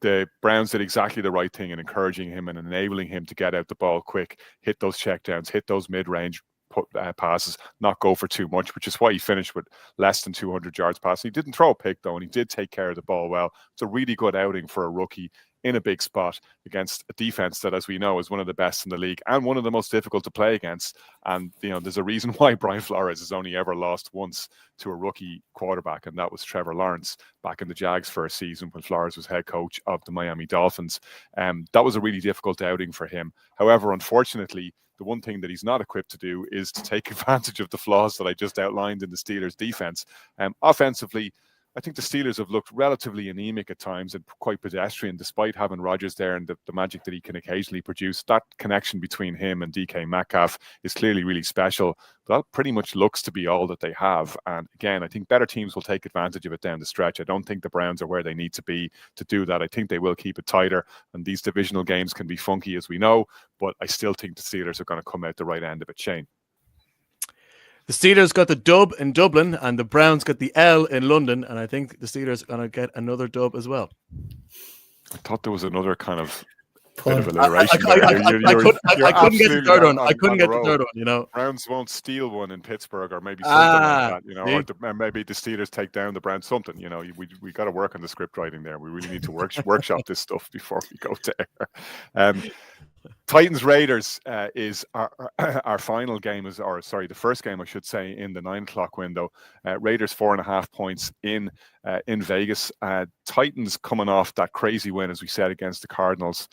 [SPEAKER 1] The Browns did exactly the right thing in encouraging him and enabling him to get out the ball quick, hit those checkdowns, hit those mid-range passes, not go for too much, which is why he finished with less than 200 yards passing. He didn't throw a pick, though, and he did take care of the ball well. It's a really good outing for a rookie in a big spot against a defense that, as we know, is one of the best in the league and one of the most difficult to play against. And, there's a reason why Brian Flores has only ever lost once to a rookie quarterback, and that was Trevor Lawrence back in the Jags first season when Flores was head coach of the Miami Dolphins. That was a really difficult outing for him. However, unfortunately, the one thing that he's not equipped to do is to take advantage of the flaws that I just outlined in the Steelers' defense. Offensively, I think the Steelers have looked relatively anemic at times and quite pedestrian, despite having Rodgers there and the magic that he can occasionally produce. That connection between him and DK Metcalf is clearly really special. That pretty much looks to be all that they have. And again, I think better teams will take advantage of it down the stretch. I don't think the Browns are where they need to be to do that. I think they will keep it tighter. And these divisional games can be funky, as we know, but I still think the Steelers are going to come out the right end of it. Shane.
[SPEAKER 2] The Steelers got the dub in Dublin and the Browns got the L in London, and I think the Steelers are going to get another dub as well.
[SPEAKER 1] I thought there was another kind of
[SPEAKER 3] bit
[SPEAKER 1] of alliteration.
[SPEAKER 2] I couldn't get the third one. I couldn't get the third one,
[SPEAKER 1] Browns won't steal one in Pittsburgh, or maybe something like that, or maybe the Steelers take down the Browns, something, we got to work on the script writing there. We really need to workshop this stuff before we go there. Titans Raiders is our final game, the first game, I should say, in the 9:00 window. Raiders 4.5 points in Vegas. Titans coming off that crazy win, as we said, against the Cardinals.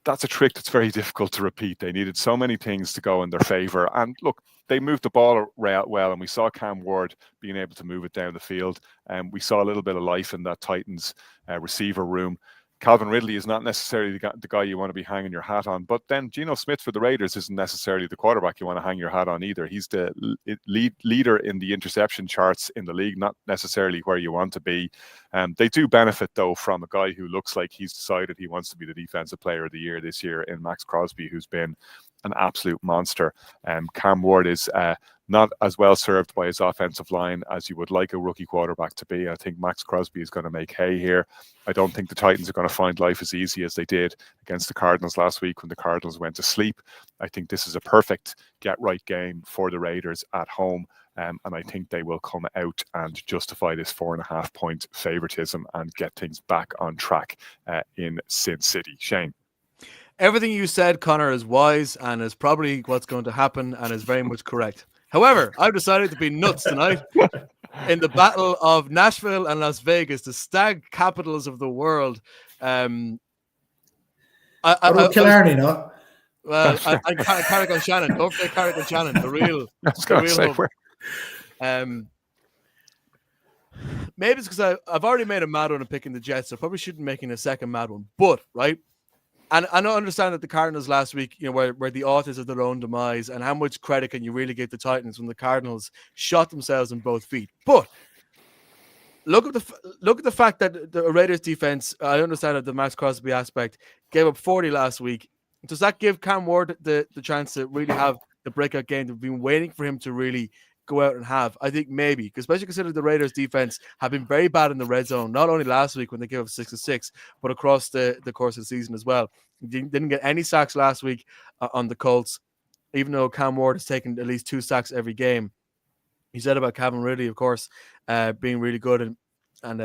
[SPEAKER 1] That's a trick that's very difficult to repeat. They needed so many things to go in their favor. And look, they moved the ball well, and we saw Cam Ward being able to move it down the field. And we saw a little bit of life in that Titans receiver room. Calvin Ridley is not necessarily the guy you want to be hanging your hat on, but then Geno Smith for the Raiders isn't necessarily the quarterback you want to hang your hat on either. He's the leader in the interception charts in the league, not necessarily where you want to be. They do benefit, though, from a guy who looks like he's decided he wants to be the defensive player of the year this year in Max Crosby, who's been an absolute monster. Cam Ward is not as well served by his offensive line as you would like a rookie quarterback to be. I think Max Crosby is going to make hay here. I don't think the Titans are going to find life as easy as they did against the Cardinals last week when the Cardinals went to sleep. I think this is a perfect get-right game for the Raiders at home. And I think they will come out and justify this 4.5 point favoritism and get things back on track in Sin City. Shane.
[SPEAKER 2] Everything you said, Connor, is wise and is probably what's going to happen and is very much correct. However, I've decided to be nuts tonight in the battle of Nashville and Las Vegas, the stag capitals of the world.
[SPEAKER 3] Killarney, no?
[SPEAKER 2] Well, I'm Carrick-on-Shannon. Don't forget Carrick-on-Shannon, the real maybe it's because I've already made a mad one of picking the Jets, so I probably shouldn't be making a second mad one. But, right? And I don't understand that the Cardinals last week, were the authors of their own demise, and how much credit can you really give the Titans when the Cardinals shot themselves in both feet? But look at the fact that the Raiders defense, I understand that the Max Crosby aspect, gave up 40 last week. Does that give Cam Ward the chance to really have the breakout game that we've been waiting for him to really go out and have? I think maybe, especially considering the Raiders defense have been very bad in the red zone, not only last week when they gave up 6-6, but across the course of the season as well. Didn't get any sacks last week on the Colts, even though Cam Ward has taken at least 2 sacks every game. He said about Calvin Ridley, of course, being really good, and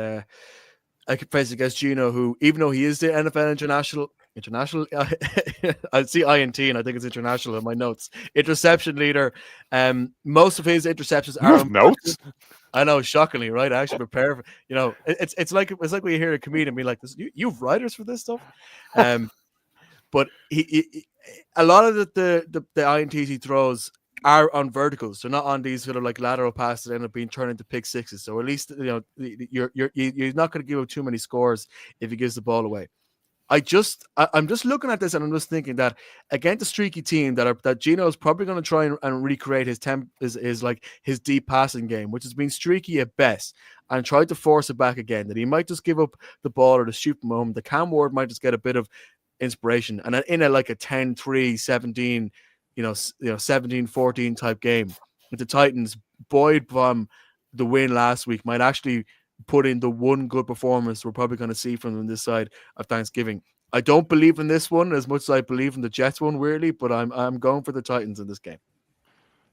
[SPEAKER 2] I could face against Geno, who, even though he is the NFL international, I see INT and I think it's international in my notes, interception leader. Most of his interceptions are
[SPEAKER 1] notes.
[SPEAKER 2] I know, shockingly, right? I actually prepare for, it's like when you hear a comedian be like this, you have writers for this stuff. But he a lot of the INTs he throws are on verticals, so not on these sort of like lateral passes that end up being turned into pick sixes. So at least you're not going to give up too many scores if he gives the ball away. I'm just looking at this and I'm just thinking that against a streaky team that Gino is probably going to try and recreate his deep passing game, which has been streaky at best, and try to force it back again. That he might just give up the ball or the shoot from home. The Cam Ward might just get a bit of inspiration, and in a 10-3, 17, 17-14 type game with the Titans, Boyd from the win last week might actually put in the one good performance we're probably going to see from them this side of Thanksgiving. I don't believe in this one as much as I believe in the Jets one, weirdly, but I'm going for the Titans in this game.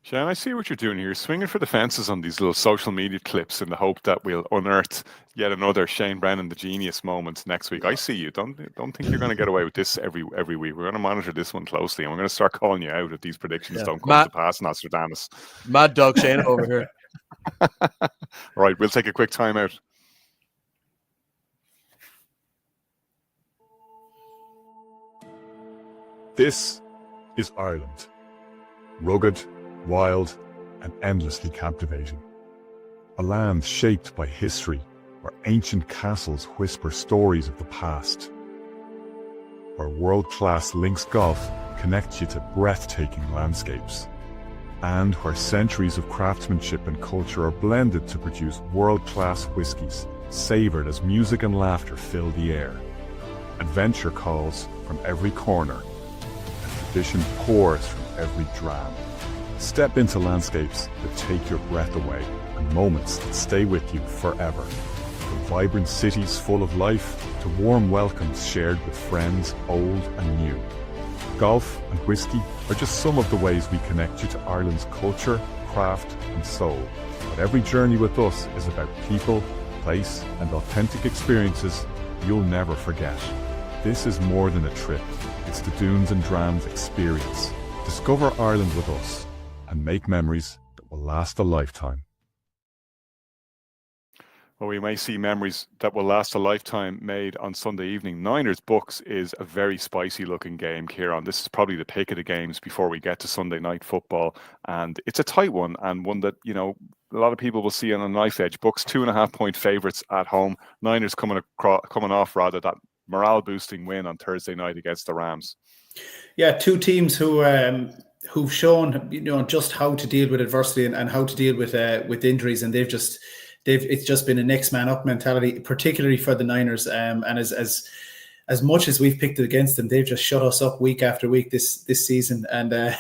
[SPEAKER 1] Shane, I see what you're doing here. You're swinging for the fences on these little social media clips in the hope that we'll unearth yet another Shane Brennan, the genius moment next week. I see you. Don't think you're going to get away with this every week. We're going to monitor this one closely, and we're going to start calling you out if these predictions don't come to pass, Nostradamus.
[SPEAKER 2] Mad dog Shane over here.
[SPEAKER 1] Right, we'll take a quick time out.
[SPEAKER 5] This is Ireland. Rugged, wild, and endlessly captivating. A land shaped by history, where ancient castles whisper stories of the past. Where world-class links golf connects you to breathtaking landscapes. And where centuries of craftsmanship and culture are blended to produce world-class whiskies, savoured as music and laughter fill the air. Adventure calls from every corner, and tradition pours from every dram. Step into landscapes that take your breath away, and moments that stay with you forever. From vibrant cities full of life to warm welcomes shared with friends old and new. Golf and whiskey are just some of the ways we connect you to Ireland's culture, craft and soul. But every journey with us is about people, place and authentic experiences you'll never forget. This is more than a trip. It's the Dunes and Drams experience. Discover Ireland with us and make memories that will last a lifetime.
[SPEAKER 1] Well, we may see memories that will last a lifetime made on Sunday evening. Niners Bucks is a very spicy looking game, Kieran. This is probably the pick of the games before we get to Sunday night football. And it's a tight one, and one that, a lot of people will see on a knife edge. Bucks 2.5-point favorites at home. Niners coming off that morale boosting win on Thursday night against the Rams.
[SPEAKER 3] Yeah, two teams who've shown just how to deal with adversity and how to deal with injuries, and it's just been a next man up mentality, particularly for the Niners. And as much as we've picked it against them, they've just shut us up week after week this season. And I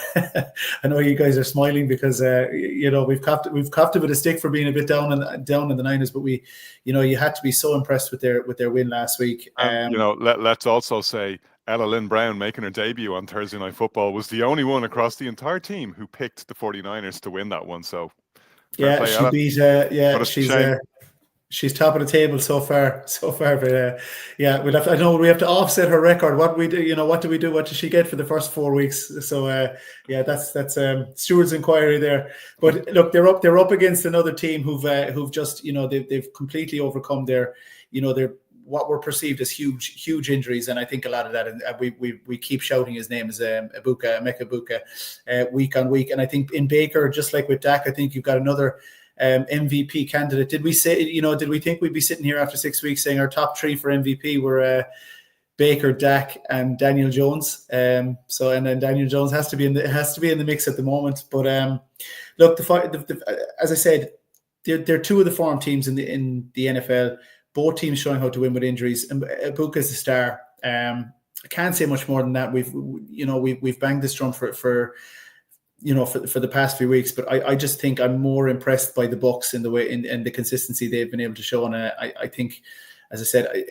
[SPEAKER 3] know you guys are smiling because we've copped it with a stick for being a bit down in the Niners, but you had to be so impressed with their win last week.
[SPEAKER 1] Let's also say Ella Lynn Brown, making her debut on Thursday Night Football, was the only one across the entire team who picked the 49ers to win that one. So
[SPEAKER 3] yeah, she beat. She's top of the table so far. But I know we have to offset her record. What we do, what do we do? What does she get for the first 4 weeks? So that's Stewart's inquiry there. But look, they're up against another team who've just they've completely overcome their what were perceived as huge injuries, and I think a lot of that. And we keep shouting his name as Emeka Egbuka week on week. And I think in Baker, just like with Dak, I think you've got another MVP candidate. Did we think we'd be sitting here after 6 weeks saying our top three for MVP were Baker, Dak, and Daniel Jones? And then Daniel Jones has to be in the mix at the moment. But look, as I said, they're two of the form teams in the NFL. Both teams showing how to win with injuries. And Egbuka is the star. I can't say much more than that. We've banged this drum for the past few weeks, but I just think I'm more impressed by the Bucs in the way and the consistency they've been able to show. And I think, as I said,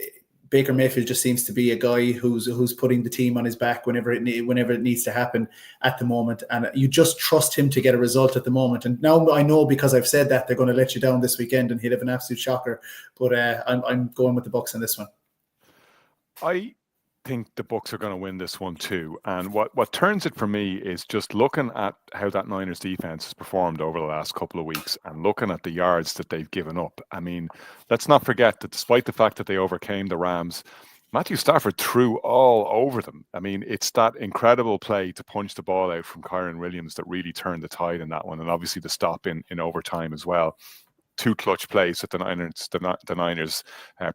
[SPEAKER 3] Baker Mayfield just seems to be a guy who's putting the team on his back whenever it needs to happen at the moment, and you just trust him to get a result at the moment. And now I know, because I've said that, they're going to let you down this weekend and he'll have an absolute shocker. But I'm going with the Bucs on this one.
[SPEAKER 1] I think the Bucs are going to win this one too. And what turns it for me is just looking at how that Niners defense has performed over the last couple of weeks and looking at the yards that they've given up. I mean, let's not forget that despite the fact that they overcame the Rams, Matthew Stafford threw all over them. I mean, it's that incredible play to punch the ball out from Kyren Williams that really turned the tide in that one. And obviously the stop in overtime as well. two clutch plays that the Niners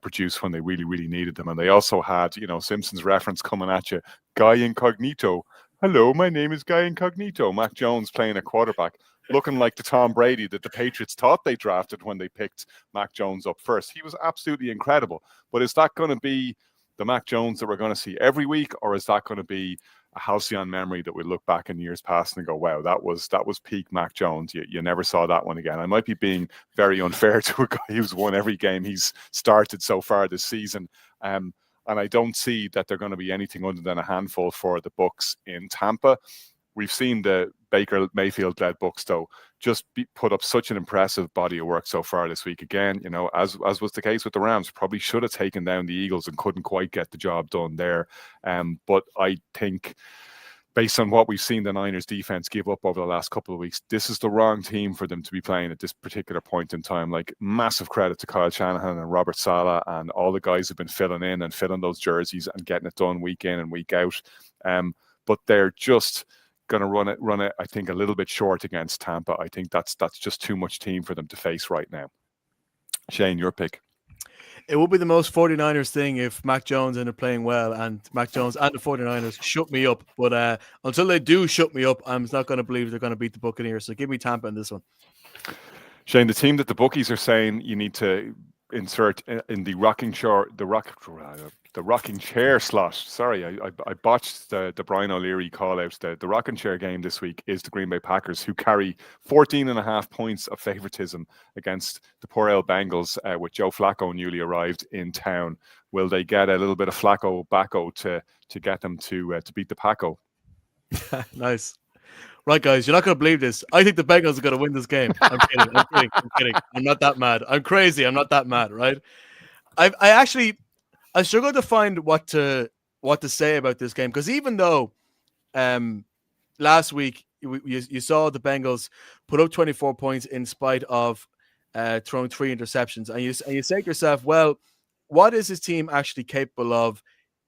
[SPEAKER 1] produced when they really, really needed them. And they also had, Simpsons reference coming at you, Guy Incognito. Hello, my name is Guy Incognito. Mac Jones playing a quarterback, looking like the Tom Brady that the Patriots thought they drafted when they picked Mac Jones up first. He was absolutely incredible. But is that going to be the Mac Jones that we're going to see every week, or is that going to be a halcyon memory that we look back in years past and go, wow, that was peak Mac Jones. You never saw that one again. I might be being very unfair to a guy who's won every game he's started so far this season. And I don't see that they're going to be anything other than a handful for the Bucs in Tampa. We've seen the Baker Mayfield-led Bucs, though, just put up such an impressive body of work so far this week. Again, as was the case with the Rams, probably should have taken down the Eagles and couldn't quite get the job done there. But I think, based on what we've seen the Niners defense give up over the last couple of weeks, this is the wrong team for them to be playing at this particular point in time. Like, massive credit to Kyle Shanahan and Robert Saleh and all the guys who've been filling in and filling those jerseys and getting it done week in and week out. But they're just going to run it, I think, a little bit short against Tampa. I think that's just too much team for them to face right now. Shane, your pick.
[SPEAKER 2] It would be the most 49ers thing if Mac Jones ended up playing well and Mac Jones and the 49ers shut me up. But until they do shut me up, I'm not going to believe they're going to beat the Buccaneers. So give me Tampa in this one.
[SPEAKER 1] Shane, the team that the bookies are saying you need to insert in the rocking chair slot. Sorry, I botched the Brian O'Leary call out. The rocking chair game this week is the Green Bay Packers, who carry 14.5 points of favoritism against the poor old Bengals with Joe Flacco newly arrived in town. Will they get a little bit of Flacco-bacco to get them to beat the Paco?
[SPEAKER 2] Nice. Right, guys, you're not going to believe this. I think the Bengals are going to win this game. I'm kidding. I'm not that mad. I'm crazy. I'm not that mad, right? I struggle to find what to say about this game, because even though last week you saw the Bengals put up 24 points in spite of throwing 3 interceptions, and you say to yourself, well, what is this team actually capable of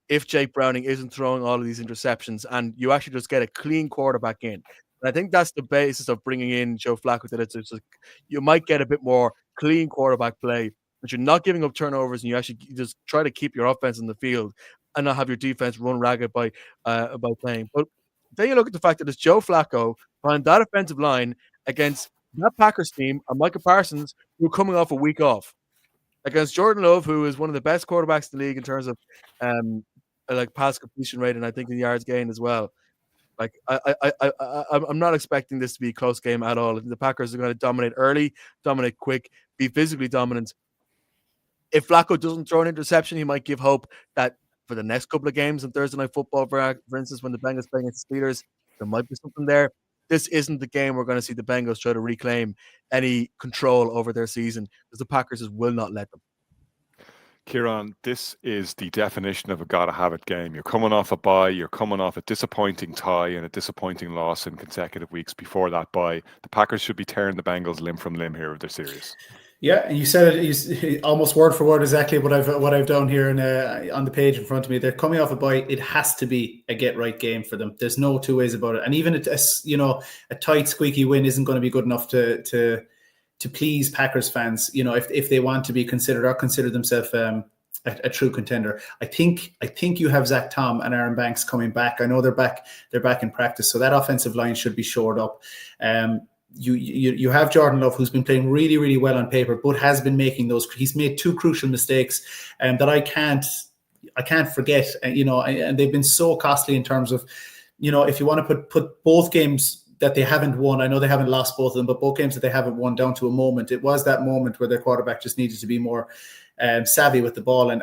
[SPEAKER 2] if Jake Browning isn't throwing all of these interceptions and you actually just get a clean quarterback in? And I think that's the basis of bringing in Joe Flacco. That it's you might get a bit more clean quarterback play, but you're not giving up turnovers, and you just try to keep your offense in the field and not have your defense run ragged by playing. But then you look at the fact that it's Joe Flacco behind that offensive line against that Packers team and Micah Parsons, who are coming off a week off, against Jordan Love, who is one of the best quarterbacks in the league in terms of pass completion rate, and I think in yards gained as well. Like, I'm not expecting this to be a close game at all. I think the Packers are going to dominate early, dominate quick, be physically dominant. If Flacco doesn't throw an interception, he might give hope that for the next couple of games on Thursday Night Football, for instance, when the Bengals play against the Steelers, there might be something there. This isn't the game we're going to see the Bengals try to reclaim any control over their season, because the Packers will not let them.
[SPEAKER 1] Kieran, this is the definition of a gotta-have-it game. You're coming off a bye. You're coming off a disappointing tie and a disappointing loss in consecutive weeks before that bye. The Packers should be tearing the Bengals limb from limb here if they're serious.
[SPEAKER 3] Yeah, and you said it almost word for word exactly what I've done here on the page in front of me. They're coming off a bye. It has to be a get-right game for them. There's no two ways about it. And even a tight, squeaky win isn't going to be good enough to please Packers fans, if they want to be considered or consider themselves a true contender. I think you have Zach Tom and Aaron Banks coming back. I know they're back in practice, so that offensive line should be shored up. You have Jordan Love, who's been playing really, really well on paper, but has been making he's made 2 crucial mistakes that I can't forget. And they've been so costly in terms of, if you want to put both games that they haven't won. I know they haven't lost both of them, but both games that they haven't won down to a moment. It was that moment where their quarterback just needed to be more savvy with the ball and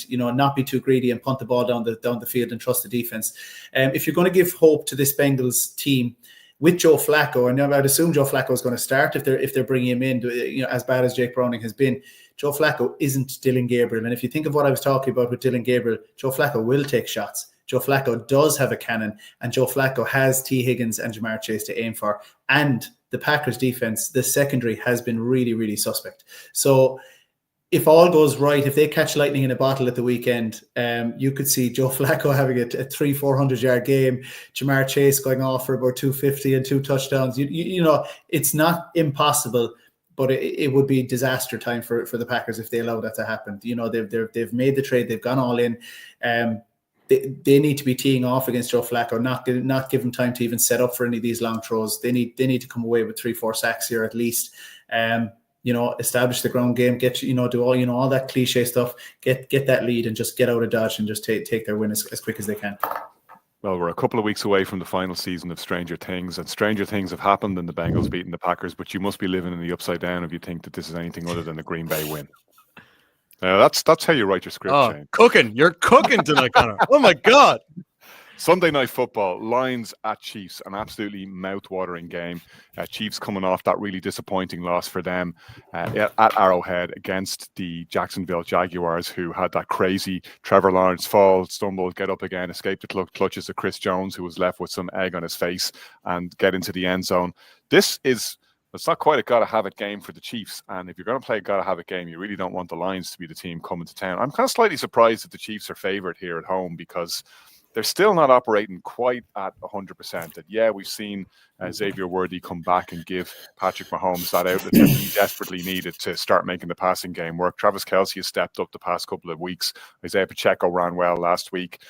[SPEAKER 3] not be too greedy and punt the ball down the field and trust the defense. If you're going to give hope to this Bengals team with Joe Flacco, and I'd assume Joe Flacco is going to start if they're bringing him in, as bad as Jake Browning has been. Joe Flacco isn't Dylan Gabriel, and if you think of what I was talking about with Dylan Gabriel, Joe Flacco will take shots. Joe Flacco does have a cannon, and Joe Flacco has T. Higgins and Jamar Chase to aim for. And the Packers defense, the secondary, has been really, really suspect. So if all goes right, if they catch lightning in a bottle at the weekend, you could see Joe Flacco having a 300-400 yard game, Jamar Chase going off for about 250 and 2 touchdowns. It's not impossible, but it would be disaster time for the Packers if they allow that to happen. You know, they've made the trade, they've gone all in. They need to be teeing off against Joe Flacco, not give him time to even set up for any of these long throws. They need to come away with 3-4 sacks here at least. You know, establish the ground game, do all that cliche stuff, get that lead and just get out of Dodge and just take their win as quick as they can.
[SPEAKER 1] Well, we're a couple of weeks away from the final season of Stranger Things, and stranger things have happened in the Bengals beating the Packers, but you must be living in the upside down if you think that this is anything other than a Green Bay win. That's how you write your script, Shane.
[SPEAKER 2] Cooking. You're cooking tonight, Connor. Oh, my God.
[SPEAKER 1] Sunday Night Football, Lions at Chiefs, an absolutely mouth-watering game. Chiefs coming off that really disappointing loss for them at Arrowhead against the Jacksonville Jaguars, who had that crazy Trevor Lawrence fall, stumble, get up again, escape the clutches of Chris Jones, who was left with some egg on his face, and get into the end zone. It's not quite a gotta-have-it game for the Chiefs, and if you're going to play a gotta-have-it game, you really don't want the Lions to be the team coming to town. I'm kind of slightly surprised that the Chiefs are favoured here at home, because they're still not operating quite at 100%. And yeah, we've seen Xavier Worthy come back and give Patrick Mahomes that outlet that he desperately needed to start making the passing game work. Travis Kelce has stepped up the past couple of weeks. Isaiah Pacheco ran well last week.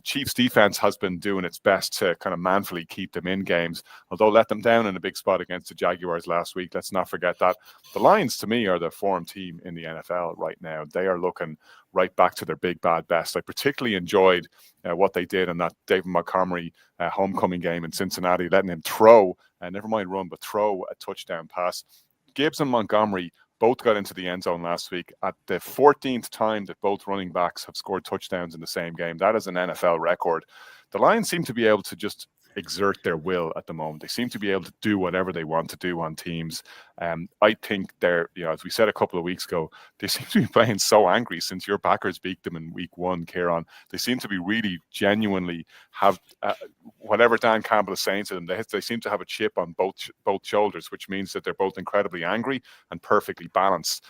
[SPEAKER 1] Chiefs defense has been doing its best to kind of manfully keep them in games, although let them down in a big spot against the Jaguars last week. Let's not forget that. The Lions, to me, are the form team in the NFL right now. They are looking right back to their big bad best. I particularly enjoyed what they did in that David Montgomery homecoming game in Cincinnati, letting him throw, never mind run, but throw a touchdown pass. Gibbs and Montgomery both got into the end zone last week at the 14th time that both running backs have scored touchdowns in the same game. That is an NFL record. The Lions seem to be able to just exert their will at the moment. They seem to be able to do whatever they want to do on teams. I think they're, as we said a couple of weeks ago, they seem to be playing so angry since your Packers beat them in week 1, Kieran. They seem to be really genuinely have whatever Dan Campbell is saying to them. They seem to have a chip on both shoulders, which means that they're both incredibly angry and perfectly balanced.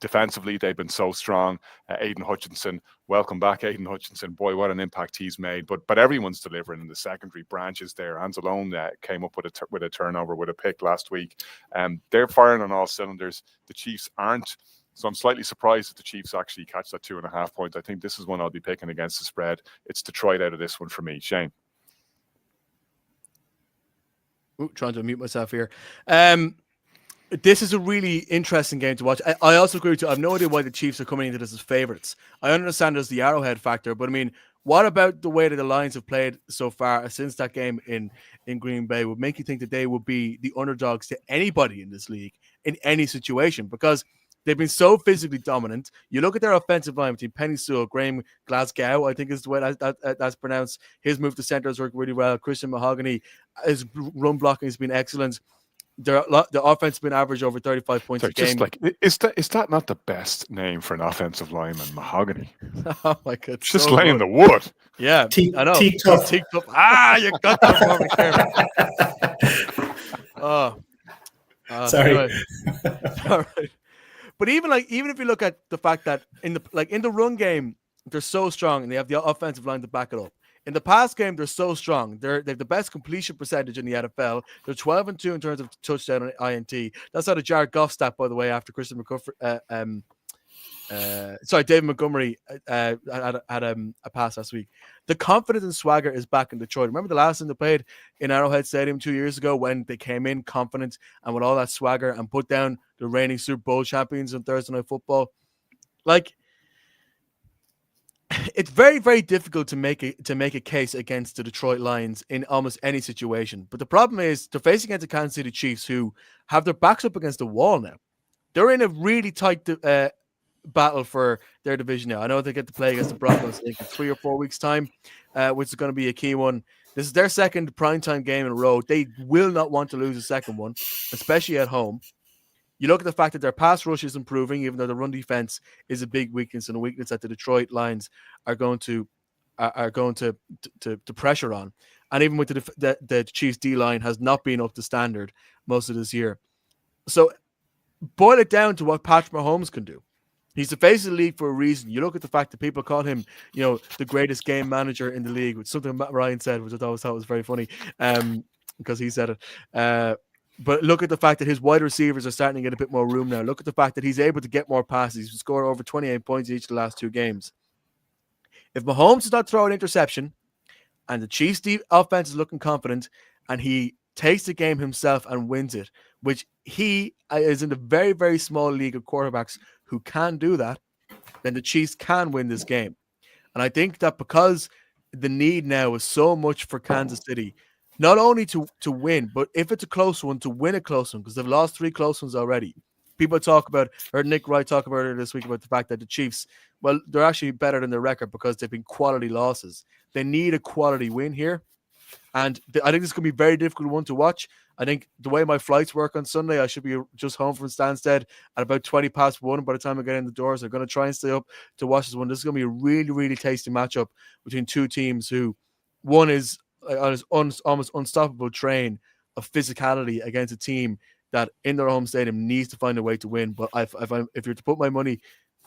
[SPEAKER 1] Defensively, they've been so strong. Aiden Hutchinson, welcome back, Aiden Hutchinson. Boy, what an impact he's made. But everyone's delivering in the secondary branches there. Anzalone came up with a turnover, with a pick last week. They're firing on all cylinders. The Chiefs aren't. So I'm slightly surprised that the Chiefs actually catch that 2.5 points. I think this is one I'll be picking against the spread. It's Detroit out of this one for me. Shane.
[SPEAKER 2] Ooh, trying to unmute myself here. This is a really interesting game to watch. I also agree with you. I have no idea why the Chiefs are coming into this as favorites. I understand there's the Arrowhead factor, but I mean, what about the way that the Lions have played so far since that game in Green Bay would make you think that they would be the underdogs to anybody in this league in any situation? Because they've been so physically dominant. You look at their offensive line between Penny Sewell, Graham Glasgow, I think is the way that's pronounced. His move to center has worked really well. Christian Mahogany, his run blocking has been excellent. The offense has been average over 35 points a game.
[SPEAKER 1] Is that not the best name for an offensive lineman, Mahogany?
[SPEAKER 2] Oh my God!
[SPEAKER 1] Just so laying the wood.
[SPEAKER 2] Yeah, I know.
[SPEAKER 3] Teak tough.
[SPEAKER 2] You got that for me,
[SPEAKER 3] Sorry.
[SPEAKER 2] Anyway. All right. But even if you look at the fact that in the run game, they're so strong and they have the offensive line to back it up. In the pass game, they're so strong. They have the best completion percentage in the NFL. They're 12-2 in terms of touchdown and INT. That's out of Jared Goff stat, by the way, after Christian David Montgomery had a pass last week. The confidence and swagger is back in Detroit. Remember the last time they played in Arrowhead Stadium 2 years ago when they came in confident and with all that swagger and put down the reigning Super Bowl champions on Thursday Night Football? It's very, very difficult to make a case against the Detroit Lions in almost any situation. But the problem is they're facing against the Kansas City Chiefs, who have their backs up against the wall now. They're in a really tight battle for their division now. I know they get to play against the Broncos in 3 or 4 weeks' time, which is going to be a key one. This is their second primetime game in a row. They will not want to lose a second one, especially at home. You look at the fact that their pass rush is improving, even though the run defense is a big weakness and a weakness that the Detroit Lions are going to pressure on. And even with the Chiefs D line has not been up to standard most of this year. So boil it down to what Patrick Mahomes can do. He's the face of the league for a reason. You look at the fact that people call him, the greatest game manager in the league, which something Matt Ryan said, which I thought was very funny, because he said it. But look at the fact that his wide receivers are starting to get a bit more room now. Look at the fact that he's able to get more passes. He's scored over 28 points each of the last 2 games. If Mahomes does not throw an interception and the Chiefs' offense is looking confident and he takes the game himself and wins it, which he is in a very, very small league of quarterbacks who can do that, then the Chiefs can win this game. And I think that because the need now is so much for Kansas City, not only to win, but if it's a close one, to win a close one, because they've lost 3 close ones already. People talk about, heard Nick Wright talk about it this week about the fact that the Chiefs, well, they're actually better than their record because they've been quality losses. They need a quality win here. And I think this is going to be a very difficult one to watch. I think the way my flights work on Sunday, I should be just home from Stansted at about 20 past 1 by the time I get in the doors. I'm going to try and stay up to watch this one. This is going to be a really, really tasty matchup between 2 teams who, one is on his almost unstoppable train of physicality against a team that in their home stadium needs to find a way to win. But if you're to put my money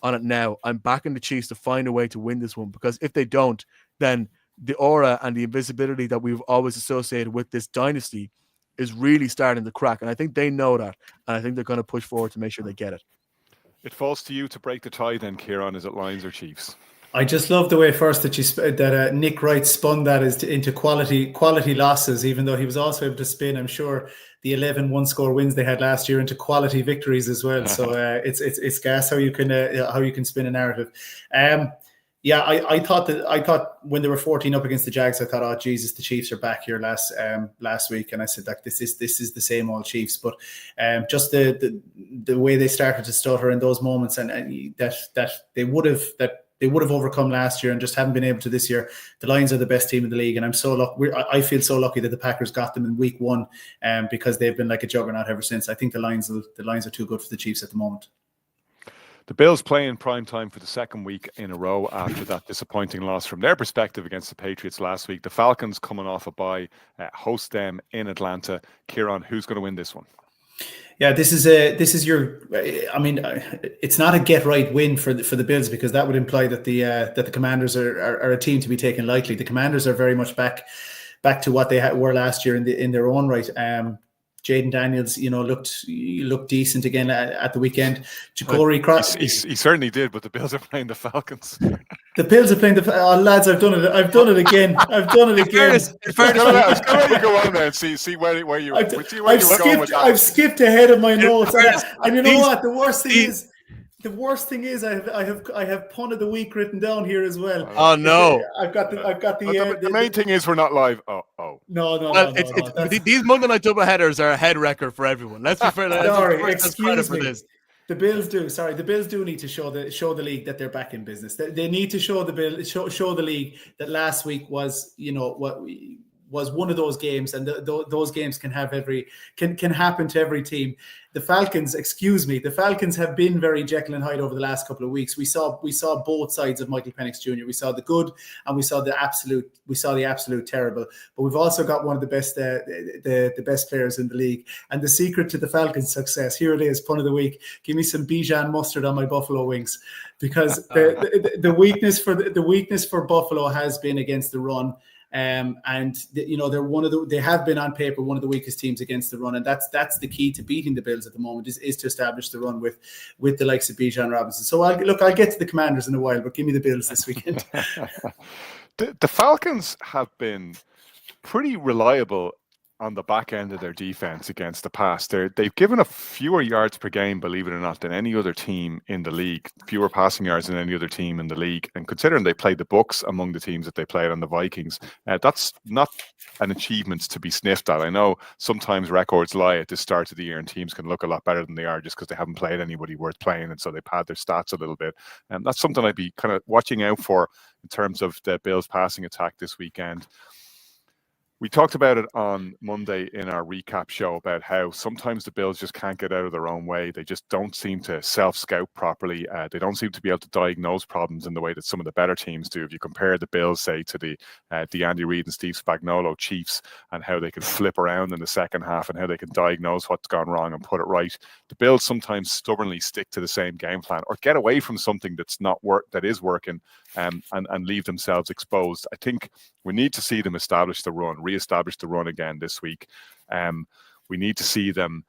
[SPEAKER 2] on it now, I'm backing the Chiefs to find a way to win this one, because if they don't, then the aura and the invisibility that we've always associated with this dynasty is really starting to crack. And I think they know that. And I think they're going to push forward to make sure they get it.
[SPEAKER 1] It falls to you to break the tie then, Kieran. Is it Lions or Chiefs?
[SPEAKER 3] I just love the way first that Nick Wright spun that into quality losses, even though he was also able to spin, I'm sure, the 11 one-score wins they had last year into quality victories as well. So it's gas how you can spin a narrative. I thought when they were 14 up against the Jags, I thought, oh Jesus, the Chiefs are back here last week, and I said that this is the same old Chiefs. But just the way they started to stutter in those moments, and that they would have overcome last year and just haven't been able to this year. The Lions are the best team in the league, and I'm so lucky. I feel so lucky that the Packers got them in week 1, because they've been like a juggernaut ever since. I think the Lions are too good for the Chiefs at the moment.
[SPEAKER 1] The Bills play in prime time for the 2nd week in a row after that disappointing loss from their perspective against the Patriots last week. The Falcons, coming off a bye, host them in Atlanta. Kieran, who's going to win this one?
[SPEAKER 3] Yeah, this is your. I mean, it's not a get right win for the Bills, because that would imply that the Commanders are a team to be taken lightly. The Commanders are very much back to what they were last year in their own right. Jaden Daniels, looked decent again at the weekend. Ja'Cory Cross.
[SPEAKER 1] He certainly did, but the Bills are playing the Falcons.
[SPEAKER 3] The Bills are playing lads. I've done it again. I've done it again.
[SPEAKER 1] Go on there and see where you.
[SPEAKER 3] I've skipped ahead of my notes, and you know what? The worst thing is I have pun of the week written down here as well.
[SPEAKER 2] Oh no!
[SPEAKER 3] I've got
[SPEAKER 1] the main thing is we're not live. Oh.
[SPEAKER 3] No.
[SPEAKER 2] Well, these Monday night double headers are a head record for everyone. Let's be fair.
[SPEAKER 3] Sorry, excuse me. The Bills do need to show the league that they're back in business. They need to show the league that last week was, was one of those games, and those games can happen to every team. The Falcons have been very Jekyll and Hyde over the last couple of weeks. We saw both sides of Michael Penix Jr. We saw the good and we saw the absolute terrible. But we've also got one of the best the best players in the league. And the secret to the Falcons' success, here it is, pun of the week. Give me some Bijan mustard on my buffalo wings, because the weakness for Buffalo has been against the run. They have been on paper one of the weakest teams against the run, and that's the key to beating the Bills at the moment is to establish the run with the likes of Bijan Robinson. So I'll get to the Commanders in a while, but give me the Bills this weekend.
[SPEAKER 1] The Falcons have been pretty reliable on the back end of their defense against the pass. They've given up fewer yards per game, believe it or not, than any other team in the league. Fewer passing yards than any other team in the league. And considering they played the Bucs among the teams that they played on the Vikings, that's not an achievement to be sniffed at. I know sometimes records lie at the start of the year and teams can look a lot better than they are just because they haven't played anybody worth playing, and so they pad their stats a little bit. And that's something I'd be kind of watching out for in terms of the Bills passing attack this weekend. We talked about it on Monday in our recap show about how sometimes the Bills just can't get out of their own way. They just don't seem to self-scout properly. They don't seem to be able to diagnose problems in the way that some of the better teams do. If you compare the Bills, say, to the Andy Reid and Steve Spagnuolo Chiefs, and how they can flip around in the second half and how they can diagnose what's gone wrong and put it right, the Bills sometimes stubbornly stick to the same game plan or get away from something that is working and leave themselves exposed. I think we need to see them reestablish the run again this week. We need to see them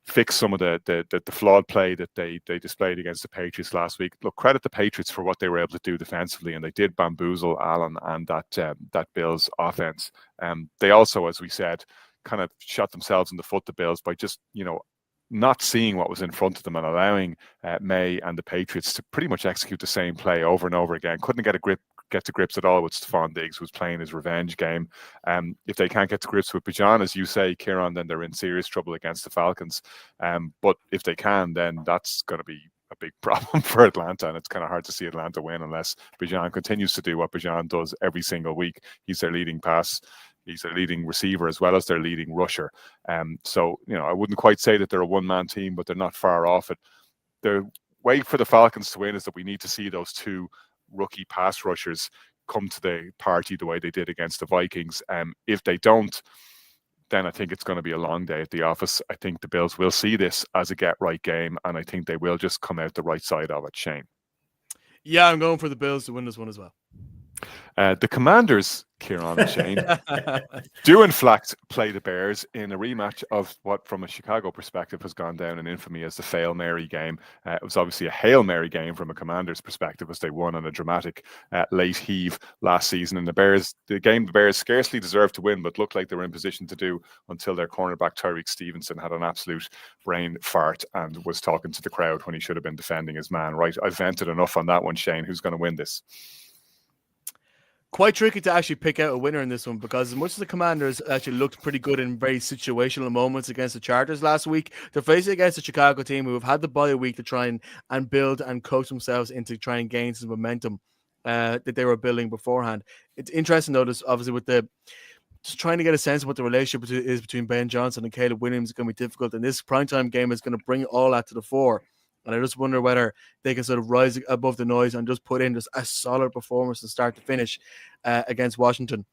[SPEAKER 1] fix some of the flawed play that they displayed against the Patriots last week. Look, credit the Patriots for what they were able to do defensively, and they did bamboozle Allen and that Bills offense. They also, as we said, kind of shot themselves in the foot, the Bills, by just, not seeing what was in front of them and allowing May and the Patriots to pretty much execute the same play over and over again. Couldn't get to grips at all with Stephon Diggs, who was playing his revenge game. If they can't get to grips with Bijan, as you say, Kieran, then they're in serious trouble against the Falcons. But if they can, then that's going to be a big problem for Atlanta, and it's kind of hard to see Atlanta win unless Bijan continues to do what Bijan does every single week. He's their leading receiver as well as their leading rusher. So, I wouldn't quite say that they're a one-man team, but they're not far off it. The way for the Falcons to win is that we need to see those two rookie pass rushers come to the party the way they did against the Vikings. If they don't, then I think it's going to be a long day at the office. I think the Bills will see this as a get-right game, and I think they will just come out the right side of it. Shane?
[SPEAKER 2] Yeah, I'm going for the Bills to win this one as well.
[SPEAKER 1] The Commanders, Kieran and Shane, do in fact play the Bears in a rematch of what, from a Chicago perspective, has gone down in infamy as the Fail Mary game. It was obviously a Hail Mary game from a Commanders perspective, as they won on a dramatic late heave last season. And the game the Bears scarcely deserved to win, but looked like they were in position to do until their cornerback Tyreek Stevenson had an absolute brain fart and was talking to the crowd when he should have been defending his man. Right, I've vented enough on that one, Shane. Who's going to win this?
[SPEAKER 2] Quite tricky to actually pick out a winner in this one, because as much as the Commanders actually looked pretty good in very situational moments against the Chargers last week, they're facing against a Chicago team who have had the bye week to try and build and coach themselves into trying to gain some momentum that they were building beforehand. It's interesting, though, this obviously with just trying to get a sense of what the relationship is between Ben Johnson and Caleb Williams is going to be difficult, and this primetime game is going to bring all that to the fore. And I just wonder whether they can sort of rise above the noise and just put in just a solid performance from start to finish against Washington.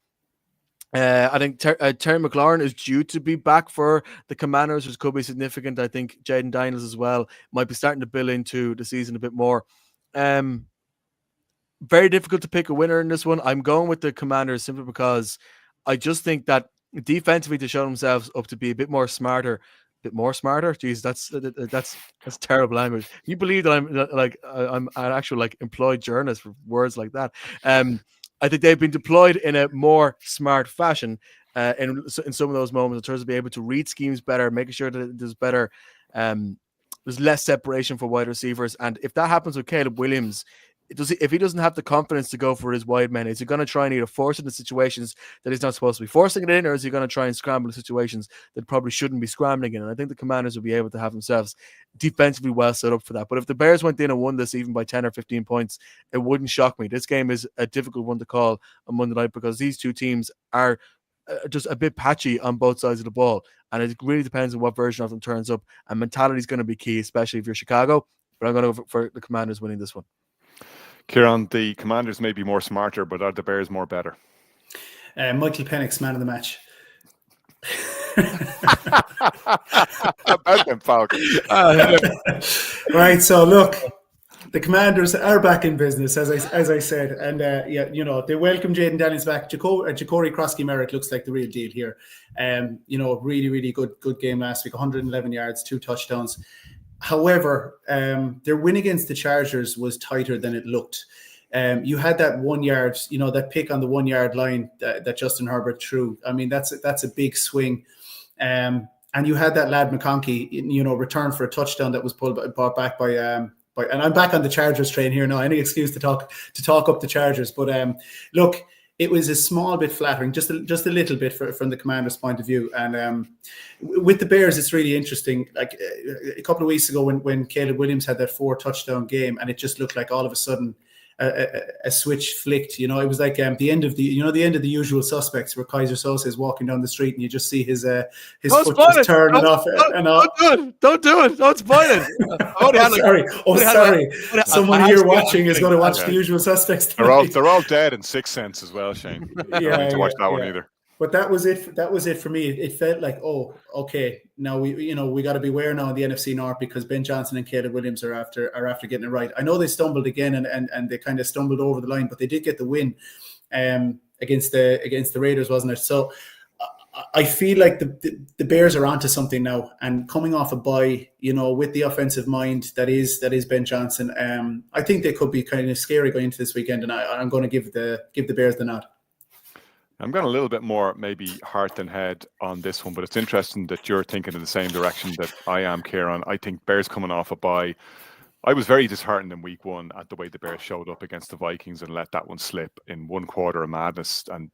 [SPEAKER 2] I think Terry McLaurin is due to be back for the Commanders, which could be significant. I think Jaden Daniels as well might be starting to build into the season a bit more. Very difficult to pick a winner in this one. I'm going with the Commanders simply because I just think that defensively to show themselves up to be a bit more smarter. Jeez, that's terrible language. Can you believe that I'm an actual employed journalist for words like that? I think they've been deployed in a more smart fashion in some of those moments in terms of being able to read schemes better, making sure that there's better, there's less separation for wide receivers. And if that happens with Caleb Williams, if he doesn't have the confidence to go for his wide men, is he going to try and either force it in situations that he's not supposed to be forcing it in, or is he going to try and scramble in situations that probably shouldn't be scrambling in? And I think the Commanders will be able to have themselves defensively well set up for that. But if the Bears went in and won this even by 10 or 15 points, it wouldn't shock me. This game is a difficult one to call on Monday night because these two teams are just a bit patchy on both sides of the ball. And it really depends on what version of them turns up. And mentality is going to be key, especially if you're Chicago. But I'm going to go for the Commanders winning this one.
[SPEAKER 1] Kieran, the Commanders may be more smarter, but are the Bears more better?
[SPEAKER 3] Michael Penix, man of the match.
[SPEAKER 1] About them Falcons.
[SPEAKER 3] Right, so look, the Commanders are back in business, as I said, and they welcome Jaden Daniels back. Ja'Cory Krosky-Merritt looks like the real deal here. Really, really good game last week. 111 yards, 2 touchdowns. However, their win against the Chargers was tighter than it looked. You had that 1 yard, that pick on the 1 yard line that Justin Herbert threw. I mean, that's a big swing. And you had that lad McConkey, return for a touchdown that was brought back by and I'm back on the Chargers train here now. Any excuse to talk up the Chargers, but look. It was a small bit flattering, just a little bit from the Commanders' point of view. And with the Bears, it's really interesting. Like a couple of weeks ago when Caleb Williams had that 4 touchdown game, and it just looked like all of a sudden a switch flicked. It was like the end of the Usual Suspects, where Kaiser Soze is walking down the street and you just see his foot just turning off.
[SPEAKER 2] Don't do it. Don't spoil it.
[SPEAKER 3] Sorry. Someone here watching is going to watch The Usual Suspects.
[SPEAKER 1] They're all dead in Sixth Sense as well, Shane. You don't need to watch that one either.
[SPEAKER 3] But that was it. That was it for me. It felt like, oh, okay, now we got to beware now in the NFC North because Ben Johnson and Caleb Williams are after getting it right. I know they stumbled again and they kind of stumbled over the line, but they did get the win against the Raiders, wasn't it? So I feel like the Bears are onto something now, and coming off a bye, with the offensive mind that is Ben Johnson, I think they could be kind of scary going into this weekend, and I'm going to give the Bears the nod.
[SPEAKER 1] I'm going a little bit more maybe heart than head on this one, but it's interesting that you're thinking in the same direction that I am, Kieran. I think Bears coming off a bye. I was very disheartened in week 1 at the way the Bears showed up against the Vikings and let that one slip in one quarter of madness, and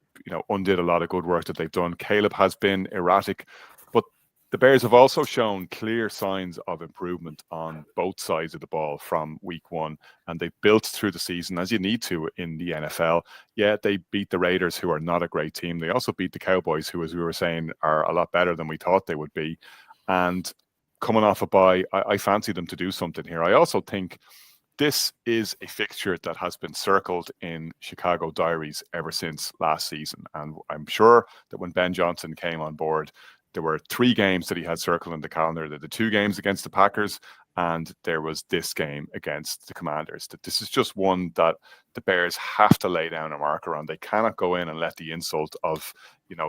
[SPEAKER 1] undid a lot of good work that they've done. Caleb has been erratic, but the Bears have also shown clear signs of improvement on both sides of the ball from week 1, and they built through the season as you need to in the NFL. Yeah, they beat the Raiders, who are not a great team. They also beat the Cowboys, who, as we were saying, are a lot better than we thought they would be. And coming off a bye, I fancy them to do something here. I also think this is a fixture that has been circled in Chicago diaries ever since last season. And I'm sure that when Ben Johnson came on board, there were 3 games that he had circled in the calendar. The 2 games against the Packers, and there was this game against the Commanders. That this is just one that the Bears have to lay down a marker on. They cannot go in and let the insult of,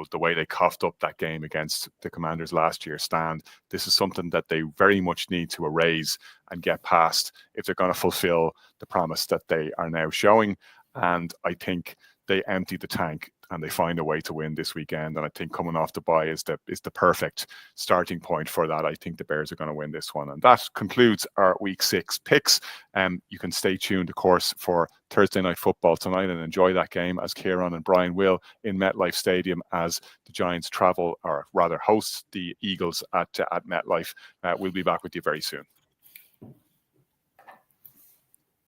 [SPEAKER 1] the way they coughed up that game against the Commanders last year stand. This is something that they very much need to erase and get past if they're going to fulfill the promise that they are now showing. And I think they empty the tank and they find a way to win this weekend. And I think coming off the bye is the perfect starting point for that. I think the Bears are going to win this one. And that concludes our week 6 picks. You can stay tuned, of course, for Thursday night football tonight and enjoy that game, as Kieran and Brian will, in MetLife Stadium, as the Giants travel, or rather host the Eagles at MetLife. We'll be back with you very soon.